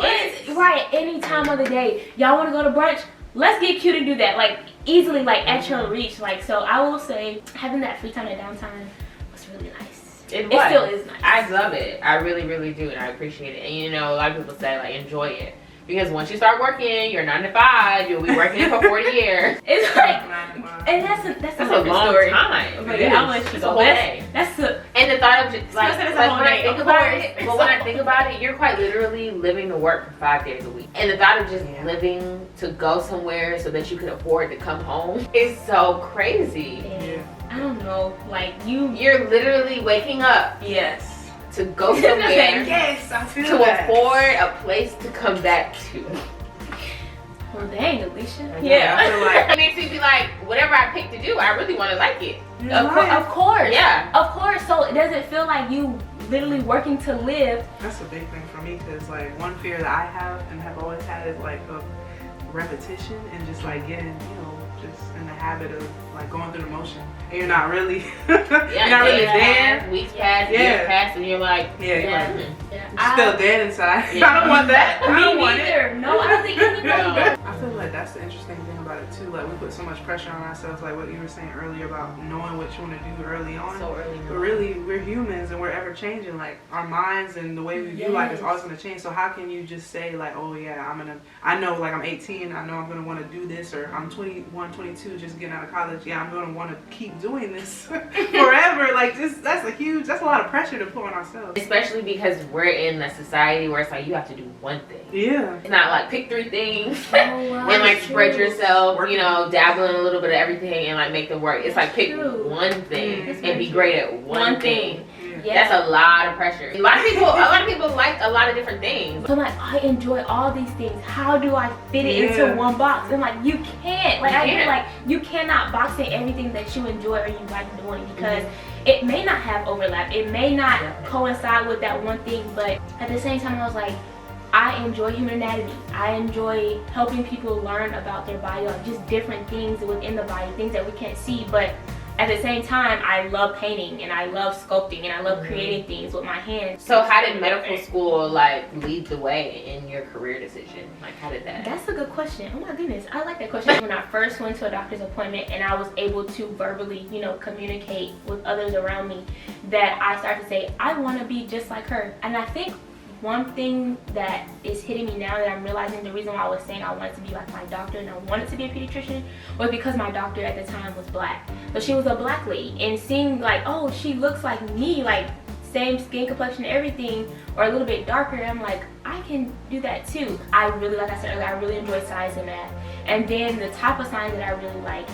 Right, any time of the day. Y'all want to go to brunch? Let's get cute and do that. Like, easily, like, at your reach. Like, so I will say, having that free time and downtime was really nice. It still is nice. I love it. I really, really do, and I appreciate it. And you know, a lot of people say like enjoy it. Because once you start working, you're 9 to 5. You'll be working for 40 years. It's like, and that's a long story. Time. But yeah, I'll let you go. And the thought of just like when I think about it, but when I think about it, you're quite literally living to work for 5 days a week. And the thought of just living to go somewhere so that you can afford to come home is so crazy. Yeah. I don't know, like you're literally waking up. Yes. To go somewhere, yes, I feel to afford a place to come back to. Well, dang, Alicia. Yeah, I feel like it makes me be like, whatever I pick to do, I really want to like it. Of course. Yeah. Of course. So it doesn't feel like you literally working to live. That's a big thing for me, because like one fear that I have and have always had is like a repetition and just like getting, you know, just in the habit of like going through the motion. And you're not really, you're not really there. Weeks pass, years pass, and you're like, you're still dead inside. I don't want that. Me neither. No, I don't think anybody does. I feel like that's the interesting thing about about it too. Like we put so much pressure on ourselves, like what you were saying earlier about knowing what you want to do early on. So early on. But really, we're humans and we're ever changing. Like our minds and the way we view life is always going to change. So how can you just say like, oh yeah, I know like I'm 18, I know I'm going to want to do this, or I'm 21, 22, just getting out of college. Yeah, I'm going to want to keep doing this forever. Like that's a lot of pressure to put on ourselves. Especially because we're in a society where it's like you have to do one thing. Yeah. It's not like pick 3 things wow. and like spread yourself, you know, dabble in a little bit of everything and like make them work. It's like pick one thing and be great at one thing. Yeah. That's a lot of pressure. A lot of people like a lot of different things. So I'm like, I enjoy all these things. How do I fit it into one box? And like, you can't. Like I feel like you cannot box in everything that you enjoy or you like doing, because it may not have overlap. It may not coincide with that one thing, but at the same time I was like, I enjoy human anatomy. I enjoy helping people learn about their body, like just different things within the body, things that we can't see. But at the same time, I love painting and I love sculpting and I love creating things with my hands. So how did medical school like lead the way in your career decision? Like how did that? That's a good question. Oh my goodness, I like that question. When I first went to a doctor's appointment and I was able to verbally, you know, communicate with others around me, that I started to say, I want to be just like her. And I think one thing that is hitting me now that I'm realizing, the reason why I was saying I wanted to be like my doctor and I wanted to be a pediatrician was because my doctor at the time was black. So she was a black lady, and seeing like, oh, she looks like me, like same skin complexion, everything, or a little bit darker, I'm like, I can do that too. I really, like I said earlier, I really enjoy science and math. And then the type of science that I really like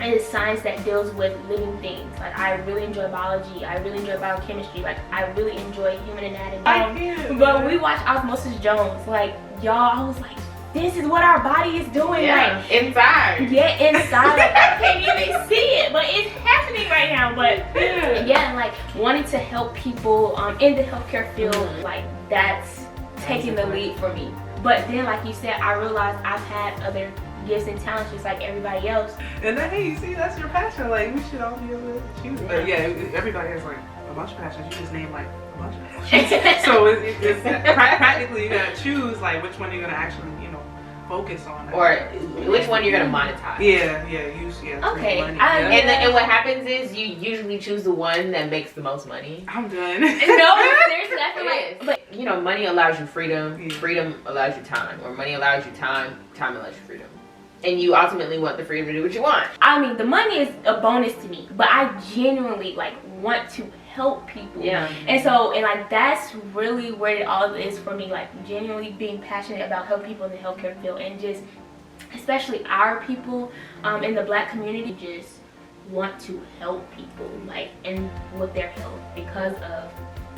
is science that deals with living things. Like I really enjoy biology, I really enjoy biochemistry, like I really enjoy human anatomy. But we watched Osmosis Jones, like y'all, I was like, this is what our body is doing. Yeah, like inside. Yeah, inside. Like I can't even see it, but it's happening right now. But yeah, like wanting to help people in the healthcare field, like that's taking the lead for me. But then, like you said, I realized I've had other gifts and talents just like everybody else. And then, hey, you see, that's your passion. Like, we should all be able to choose. But yeah, everybody has like a bunch of passions. You just name like a bunch of passions. So it's practically you gotta choose like which one you're gonna actually, you know, focus on. Or which one you're gonna monetize. Okay. Money. And what happens is you usually choose the one that makes the most money. I'm done. No, seriously, I feel like, but you know, money allows you freedom. Freedom allows you time. Or money allows you time. Time allows you freedom. And you ultimately want the freedom to do what you want. I mean, the money is a bonus to me, but I genuinely like want to help people. Yeah. And so, and like that's really where it all is for me. Like genuinely being passionate about helping people in the healthcare field, and just especially our people in the black community just want to help people like and with their health, because of,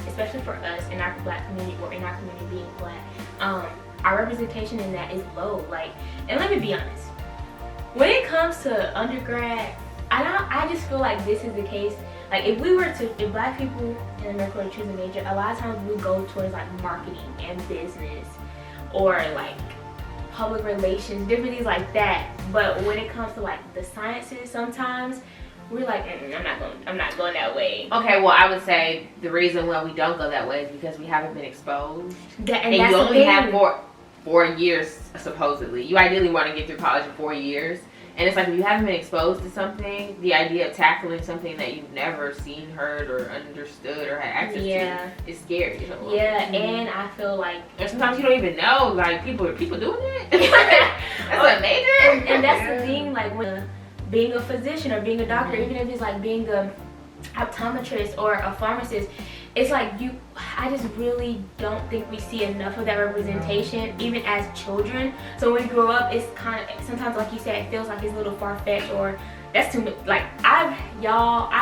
especially for us in our black community, or in our community being black, our representation in that is low. Like, and let me be honest, when it comes to undergrad, I just feel like this is the case. Like if black people in America were to choose a major, a lot of times we go towards like marketing and business, or like public relations, different things like that. But when it comes to like the sciences, sometimes we're like, I'm not going that way. Okay, well I would say the reason why we don't go that way is because we haven't been exposed. And you only have 4 years supposedly. You ideally want to get through college in 4 years. And it's like if you haven't been exposed to something, the idea of tackling something that you've never seen, heard, or understood, or had access to is scary. And I feel like, and sometimes you don't even know, like people doing it. That's a major. And that's the thing, like when being a physician or being a doctor, even if it's like being a optometrist or a pharmacist, it's like I just really don't think we see enough of that representation, even as children. So when we grow up, it's kind of, sometimes like you said, it feels like it's a little far-fetched, or that's too much. Like I've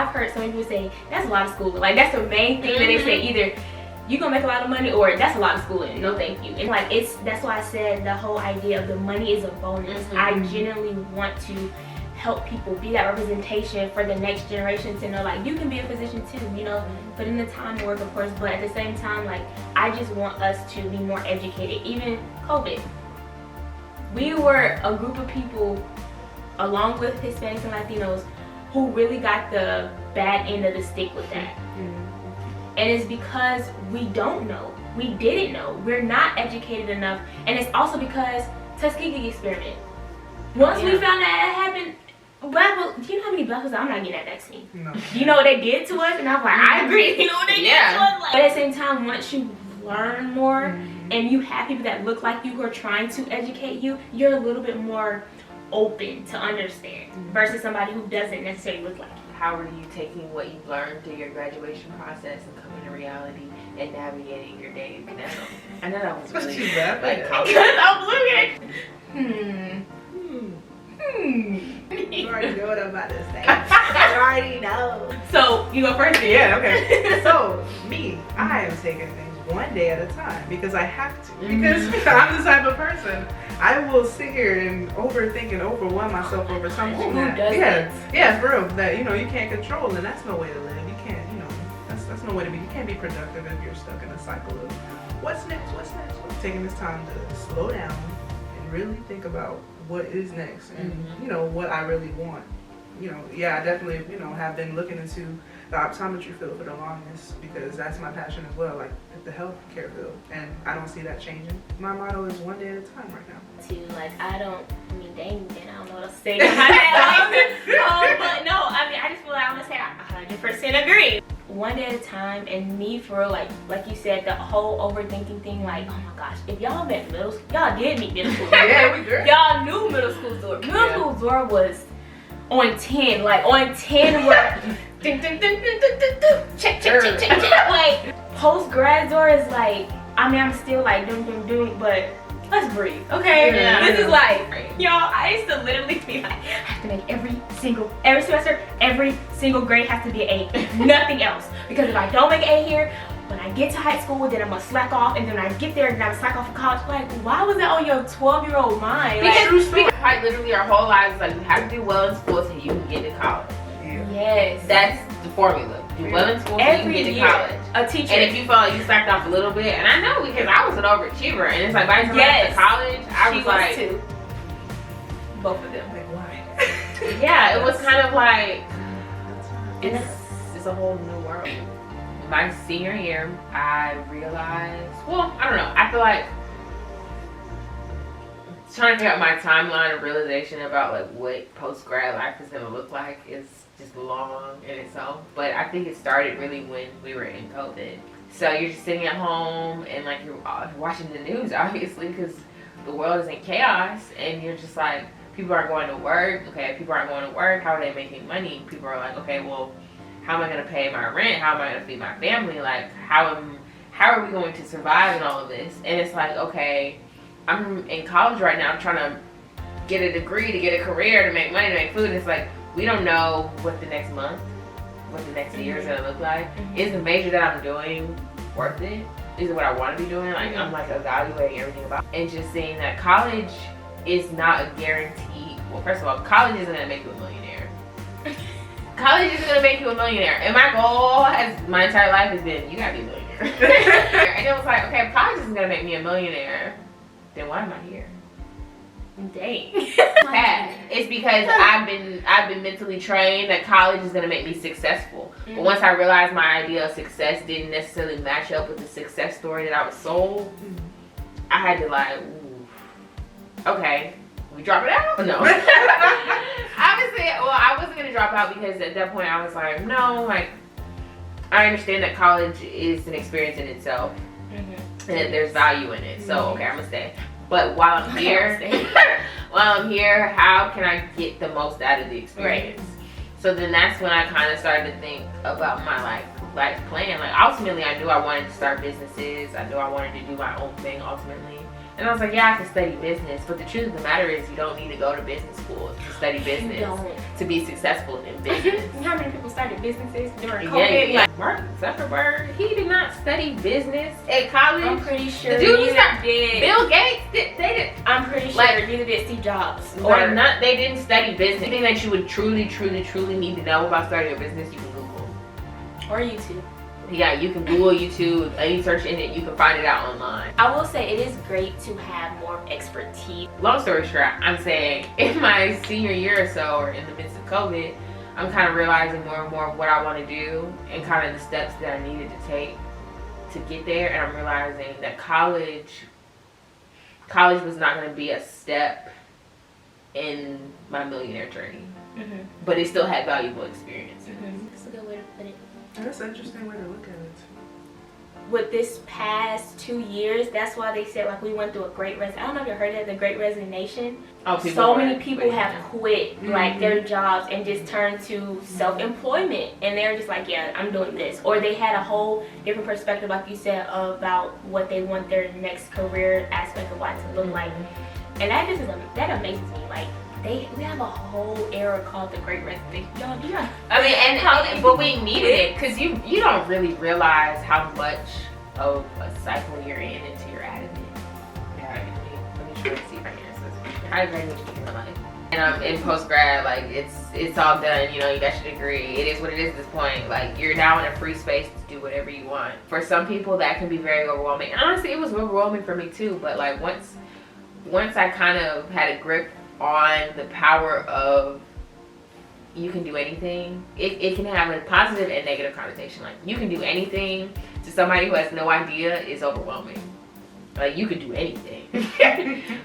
heard some people say that's a lot of schooling. Like that's the main thing that they say, either you gonna make a lot of money or that's a lot of schooling, no thank you. And like that's why I said the whole idea of the money is a bonus. I genuinely want to help people, be that representation for the next generation to know like you can be a physician too, you know, put in the time and work, of course, but at the same time, like I just want us to be more educated. Even COVID, we were a group of people along with Hispanics and Latinos who really got the bad end of the stick with that. And it's because we don't know, we didn't know, we're not educated enough. And it's also because Tuskegee experiment. Once we found that it happened, do you know how many black was I'm not getting that vaccine? No. Do you know what they did to us? And I'm like, I agree. You know what they did to us? Like, but at the same time, once you learn more and you have people that look like you who are trying to educate you, you're a little bit more open to understand versus somebody who doesn't necessarily look like you. How are you taking what you've learned through your graduation process and coming to reality and navigating your day now? I know that was really bad. like Because I'm looking. You already know what I'm about to say. I already know. So you go first. Yeah, okay. So me, I am taking things one day at a time because I have to. Because I'm the type of person, I will sit here and overthink and overwhelm myself over something that, yeah, for real, that you can't control, and that's no way to live. You can't, that's no way to be. You can't be productive if you're stuck in a cycle of what's next. Taking this time to slow down and really think about what is next and what I really want. I definitely have been looking into the optometry field for the longest because that's my passion as well, like the healthcare field, and I don't see that changing. My motto is one day at a time right now. I don't know what to say. But no, I just feel like I'm gonna say 100% agree. One day at a time, and me for real, like you said, the whole overthinking thing, like, oh my gosh, if y'all met middle school, y'all did meet middle school. Yeah, we did. Y'all knew middle school Zorah. Middle school Zorah was on 10, like on 10 where ding, ding, ding, ding, ding, ding, ding, check. Like post grad Zorah is like, I'm still like doing, but let's breathe, okay? Yeah. This is like, y'all, I used to literally be like, I have to make every semester, every single grade has to be an A, nothing else. Because if I don't make an A here, when I get to high school, then I'm gonna slack off, and then when I get there, then I'm slack off in college. Like, why was that on your 12-year-old mind? Because quite literally our whole lives, like, you have to do well in school so you can get to college. Yeah. Yes. That's the formula. Do well in school so you can get to college. A teacher. And if you feel like you slacked off a little bit, and I know because I was an overachiever, and it's like by the time I got to college, I was like, too. Both of them. Like, why? yeah, it was kind of like it's a whole new world. My senior year, I realized, well, I don't know, I feel like trying to figure out my timeline of realization about like what post-grad life is going to look like is just long in itself. But I think it started really when we were in COVID. So you're just sitting at home and like you're watching the news, obviously, because the world is in chaos, and you're just like, people are going to work. Okay, people aren't going to work. How are they making money? People are like, okay, well, how am I going to pay my rent? How am I going to feed my family? Like, how are we going to survive in all of this? And it's like, okay, I'm in college right now. I'm trying to get a degree, to get a career, to make money, to make food. And it's like, we don't know what the next month, what the next year is going to look like. Is the major that I'm doing worth it? Is it what I want to be doing? Like, I'm like evaluating everything about it. And just seeing that college is not a guarantee. Well, first of all, college isn't going to make you a millionaire. College isn't going to make you a millionaire. And my goal my entire life has been, you got to be a millionaire. And it was like, okay, if college isn't going to make me a millionaire, then why am I here? Dang. It's because I've been mentally trained that college is going to make me successful. But once I realized my idea of success didn't necessarily match up with the success story that I was sold, I had to like, ooh, okay, we drop it out? No. Obviously, well, I wasn't going to drop out because at that point I was like, no, like, I understand that college is an experience in itself and that there's value in it. So, okay, I'm going to stay. But while I'm here, how can I get the most out of the experience? So then that's when I kind of started to think about my life plan. Like, ultimately, I knew I wanted to start businesses. I knew I wanted to do my own thing ultimately. And I was like, yeah, I can study business. But the truth of the matter is, you don't need to go to business school to study business to be successful in business. You know how many people started businesses during COVID? Yeah. Like Mark Zuckerberg, he did not study business at college. I'm pretty sure the dude did. Bill Gates, they did. I'm pretty sure neither did Steve Jobs. They didn't study business. Anything that you would truly need to know about starting a business, you can Google. Or YouTube. Yeah, you can Google, YouTube, any search in it, you can find it out online. I will say it is great to have more expertise. Long story short, I'm saying in my senior year or so, or in the midst of COVID, I'm kind of realizing more and more of what I want to do and kind of the steps that I needed to take to get there. And I'm realizing that college was not going to be a step in my millionaire journey. But it still had valuable experiences. That's a good way to put it. That's an interesting way to look at it. With this past 2 years, that's why they said, like, we went through a great I don't know if you heard of the Great Resignation. Oh, so many people have quit like their jobs and just turned to self-employment, and they're just like, yeah, I'm doing this. Or they had a whole different perspective, like you said, about what they want their next career aspect of life to look like. And that just that amazes me. Like, we have a whole era called the Great Resignation. Y'all, I mean, but we needed it, because you don't really realize how much of a cycle you're into your adamant. Let me try to see if I can answer this. How did graduation in your life? And in post-grad, like, it's all done, you know, you got your degree. It is what it is at this point. Like, you're now in a free space to do whatever you want. For some people, that can be very overwhelming. And honestly, it was overwhelming for me too, but like, once I kind of had a grip on the power of you can do anything, it can have a positive and negative connotation. Like, you can do anything to somebody who has no idea is overwhelming. Like, you can do anything.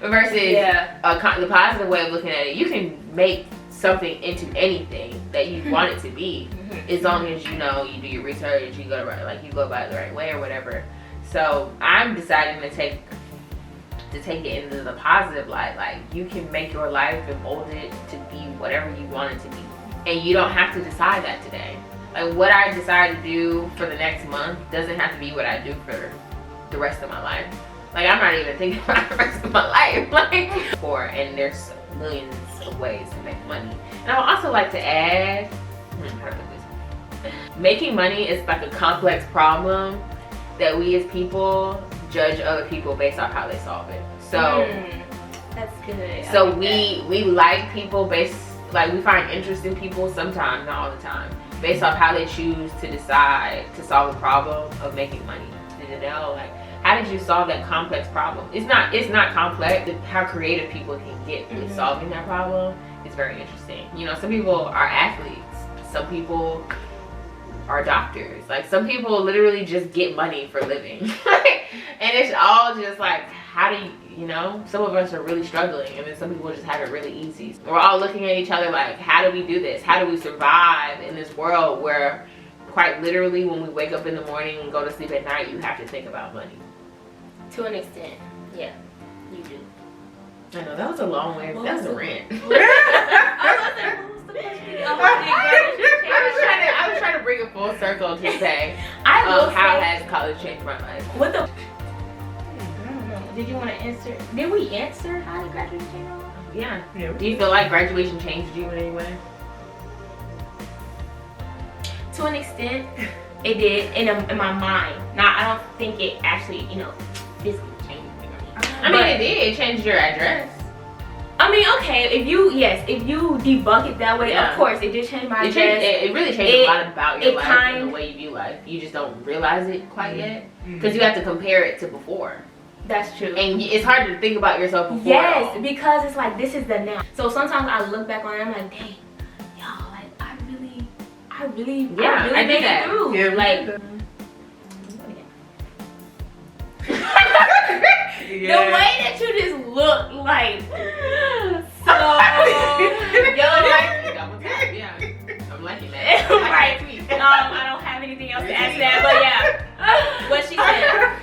Versus the positive way of looking at it, you can make something into anything that you want it to be, as long as you know you do your research, you go about it the right way or whatever. So I'm deciding to take it into the positive light. Like, you can make your life and mold it to be whatever you want it to be, and you don't have to decide that today. Like, what I decide to do for the next month doesn't have to be what I do for the rest of my life. Like, I'm not even thinking about the rest of my life. And there's millions of ways to make money. And I would also like to add, how to put this? Making money is like a complex problem that we as people judge other people based off how they solve it. So that's good. So we like people we find interest in people sometimes, not all the time, based off how they choose to decide to solve a problem of making money. You know, like, how did you solve that complex problem? It's not complex. How creative people can get with solving that problem is very interesting. You know, some people are athletes. Some people are doctors. Like, some people literally just get money for living. And it's all just like, how do you know, some of us are really struggling, and then some people just have it really easy. We're all looking at each other like, how do we do this? How do we survive in this world where quite literally when we wake up in the morning and go to sleep at night, you have to think about money? To an extent, yeah, you do. I know, that was a long way. That was a rant. I was trying to bring it full circle to say, how has college changed my life? What the? I don't know. Did you want to answer? Did we answer how did graduation change your life? Yeah. Do you feel like graduation changed you in any way? To an extent, it did in my mind. Now, I don't think it actually, physically changed me. I mean, it did. It changed your address. I mean, okay, if you debunk it that way, of course, it did change my address. It really changed a lot about your life and the way you view life. You just don't realize it quite yet, because you have to compare it to before. That's true. And it's hard to think about yourself before. Yes, because it's like, this is the now. So sometimes I look back on it, I'm like, dang, y'all, like, I really made it through. Yeah, like, the way that you just look like so I'm liking that. right. I don't have anything else to add to that, but yeah, what she said.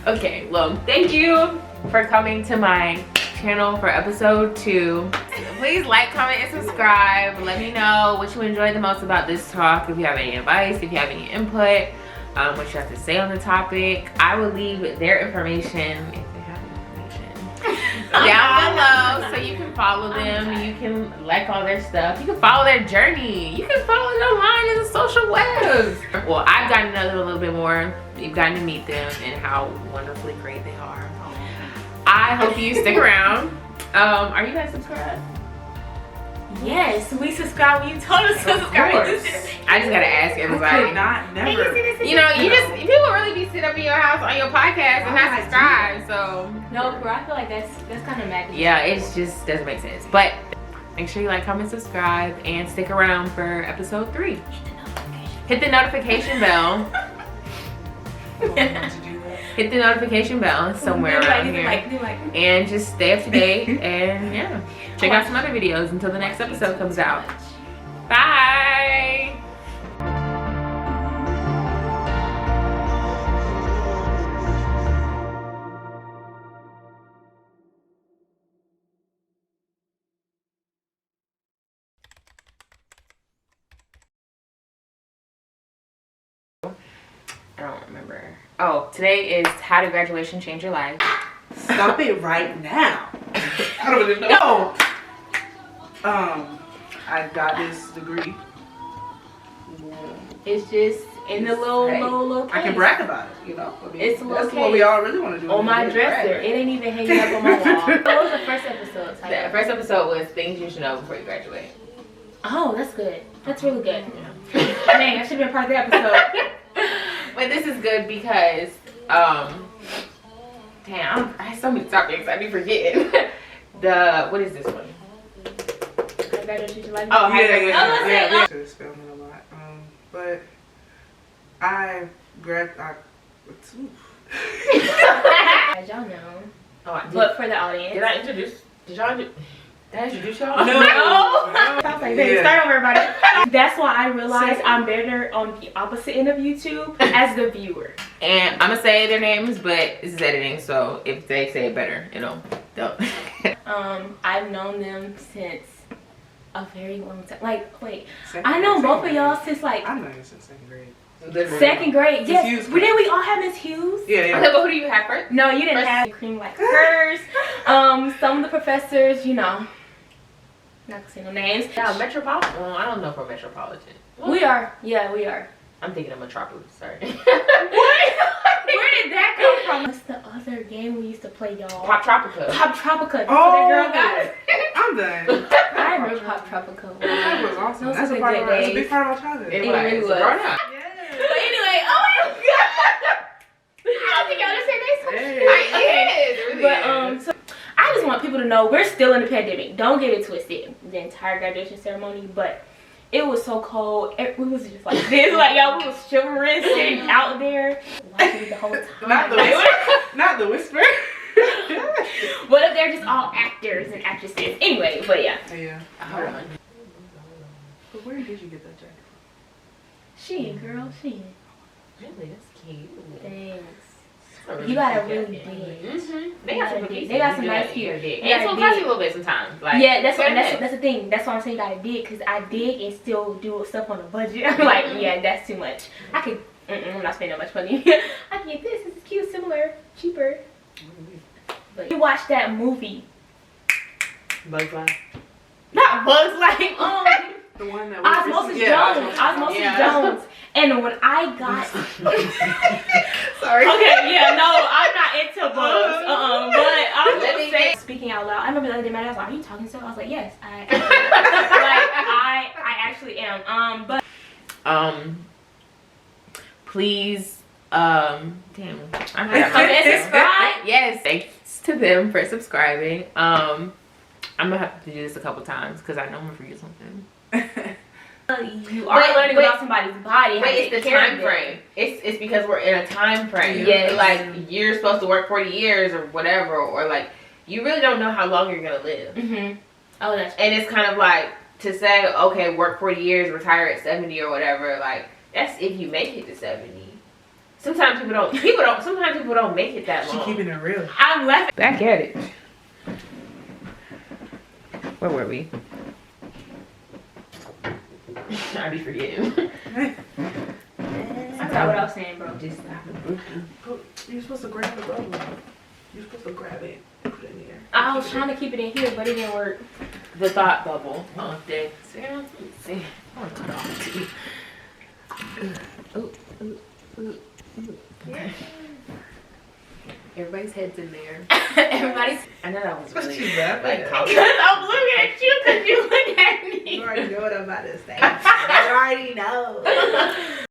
Okay, well, thank you for coming to my channel for episode 2. Please like, comment, and subscribe. Let me know what you enjoyed the most about this talk. If you have any advice, if you have any input, what you have to say on the topic. I will leave their information, if they have information, down below, so you can follow them. You can like all their stuff. You can follow their journey. You can follow them online in the social webs. Well, I've gotten to know them a little bit more. You've gotten to meet them and how wonderfully great they are. I hope you stick around. Are you guys subscribed? Yes, we subscribe. You told us to subscribe. I just gotta ask everybody. Never. People really be sitting up in your house on your podcast and not subscribe. So no, bro, I feel like that's kind of mad. Yeah, it's just doesn't make sense. But make sure you like, comment, subscribe, and stick around for episode 3. Hit the notification bell. hit the notification bell somewhere around here. And just stay up to date. And yeah, check out some other videos until the next episode comes out. Bye. I don't remember. Oh, today is how did graduation change your life? Stop it right now. I don't even know. I got this degree. It's just in the little case. I can brag about it, you know. I mean, It's a little that's case. what we all really want to do. On my dresser. It ain't even hanging up on my wall. What was the first episode? The first episode was things you should know before you graduate. Oh, that's good. That's really good. Yeah. Dang, I should have been part of the episode. But this is good because, damn, I have so many topics I be forgetting. What is this one? Oh, yeah. It's filming a lot. But I As y'all know. Oh, But for the audience. Did I introduce y'all? No. Sounds like baby. Start over, everybody. That's why I realized I'm better on the opposite end of YouTube as the viewer. And I'm gonna say their names, but this is editing, so if they say it better, you know, don't. I've known them since a very long time. Like, wait, I know both of y'all since like I've known you since second grade. Literally. Second grade. Yes. Hughes. Didn't we all have Miss Hughes? Yeah. Okay, but who do you have first? No, you didn't have cream like hers. Some of the professors, you know, not gonna say no names. Yeah, Metropolitan. Well, I don't know for Metropolitan. Well, We are. Yeah, we are. I'm thinking of Metropolis. Sorry. Where did that come from? What's the other game we used to play, y'all? Pop Tropica. Pop Tropica. That's Oh, what that girl got. I'm done. I remember Pop Tropica. That was awesome. Those That's was a a part good of my, it's a days. big part of my childhood. It really was. was. Grown up. But anyway, oh my god. I don't think y'all just say this. It really But is. so I just want people to know we're still in the pandemic. Don't get it twisted. The entire graduation ceremony, but it was so cold. We was just like this, like y'all, we was shivering, sitting out there, watching it the whole time. Not the whisper. What if they're just all actors and actresses? Anyway, but yeah. Yeah. Hold on. But where did you get that jacket She, girl, she. Really, that's cute. Thanks. Really You got a cute really jacket. big. Mm-hmm. They got some good pieces. They got some You do nice that, pieces. you gotta dig. They And got so a classy dig. a little bit sometimes. Like, Yeah, that's fair the thing. That's why I'm saying you gotta dig, because I dig and still do stuff on a budget. I'm like, yeah, that's too much. I could, I'm not spending that much money. I can get this. This is cute, similar, cheaper. But you watch that movie. Bug's Life. Not Bugs Life. The one that Osmosis Jones. Osmosis Jones. And when I got Sorry. okay, yeah, no, I'm not into bugs. But I Let was me saying, speaking out loud. I remember the other day, my dad was like, "Are you talking to?" I was like, "Yes, I actually am." But please, damn, I'm subscribe. Yes, thanks to them for subscribing. I'm gonna have to do this a couple times because I know I'm gonna forget something. You are learning about somebody's body. But it's the time frame. It's because we're in a time frame. Yes. Like you're supposed to work 40 years or whatever, or like you really don't know how long you're gonna live. Mhm. Oh, that's. And it's kind of like to say, okay, work 40 years, retire at 70 or whatever. Like that's if you make it to 70. Sometimes people don't. Sometimes people don't make it that long. She keeping it real. I'm laughing. Back at it. Where were we? I be forgetting. That's not what I was saying, bro. Just You're supposed to grab the bubble. You're supposed to grab it and put it in there. I was trying to keep it in here, but it didn't work. the thought bubble. Oh, dang. Let's see. I want to cut off the tea. Okay. Everybody's head's in there. Everybody's. I know that was really She's laughing. like Because I'm looking at you because you look at me. You already know what I'm about to say. I already know.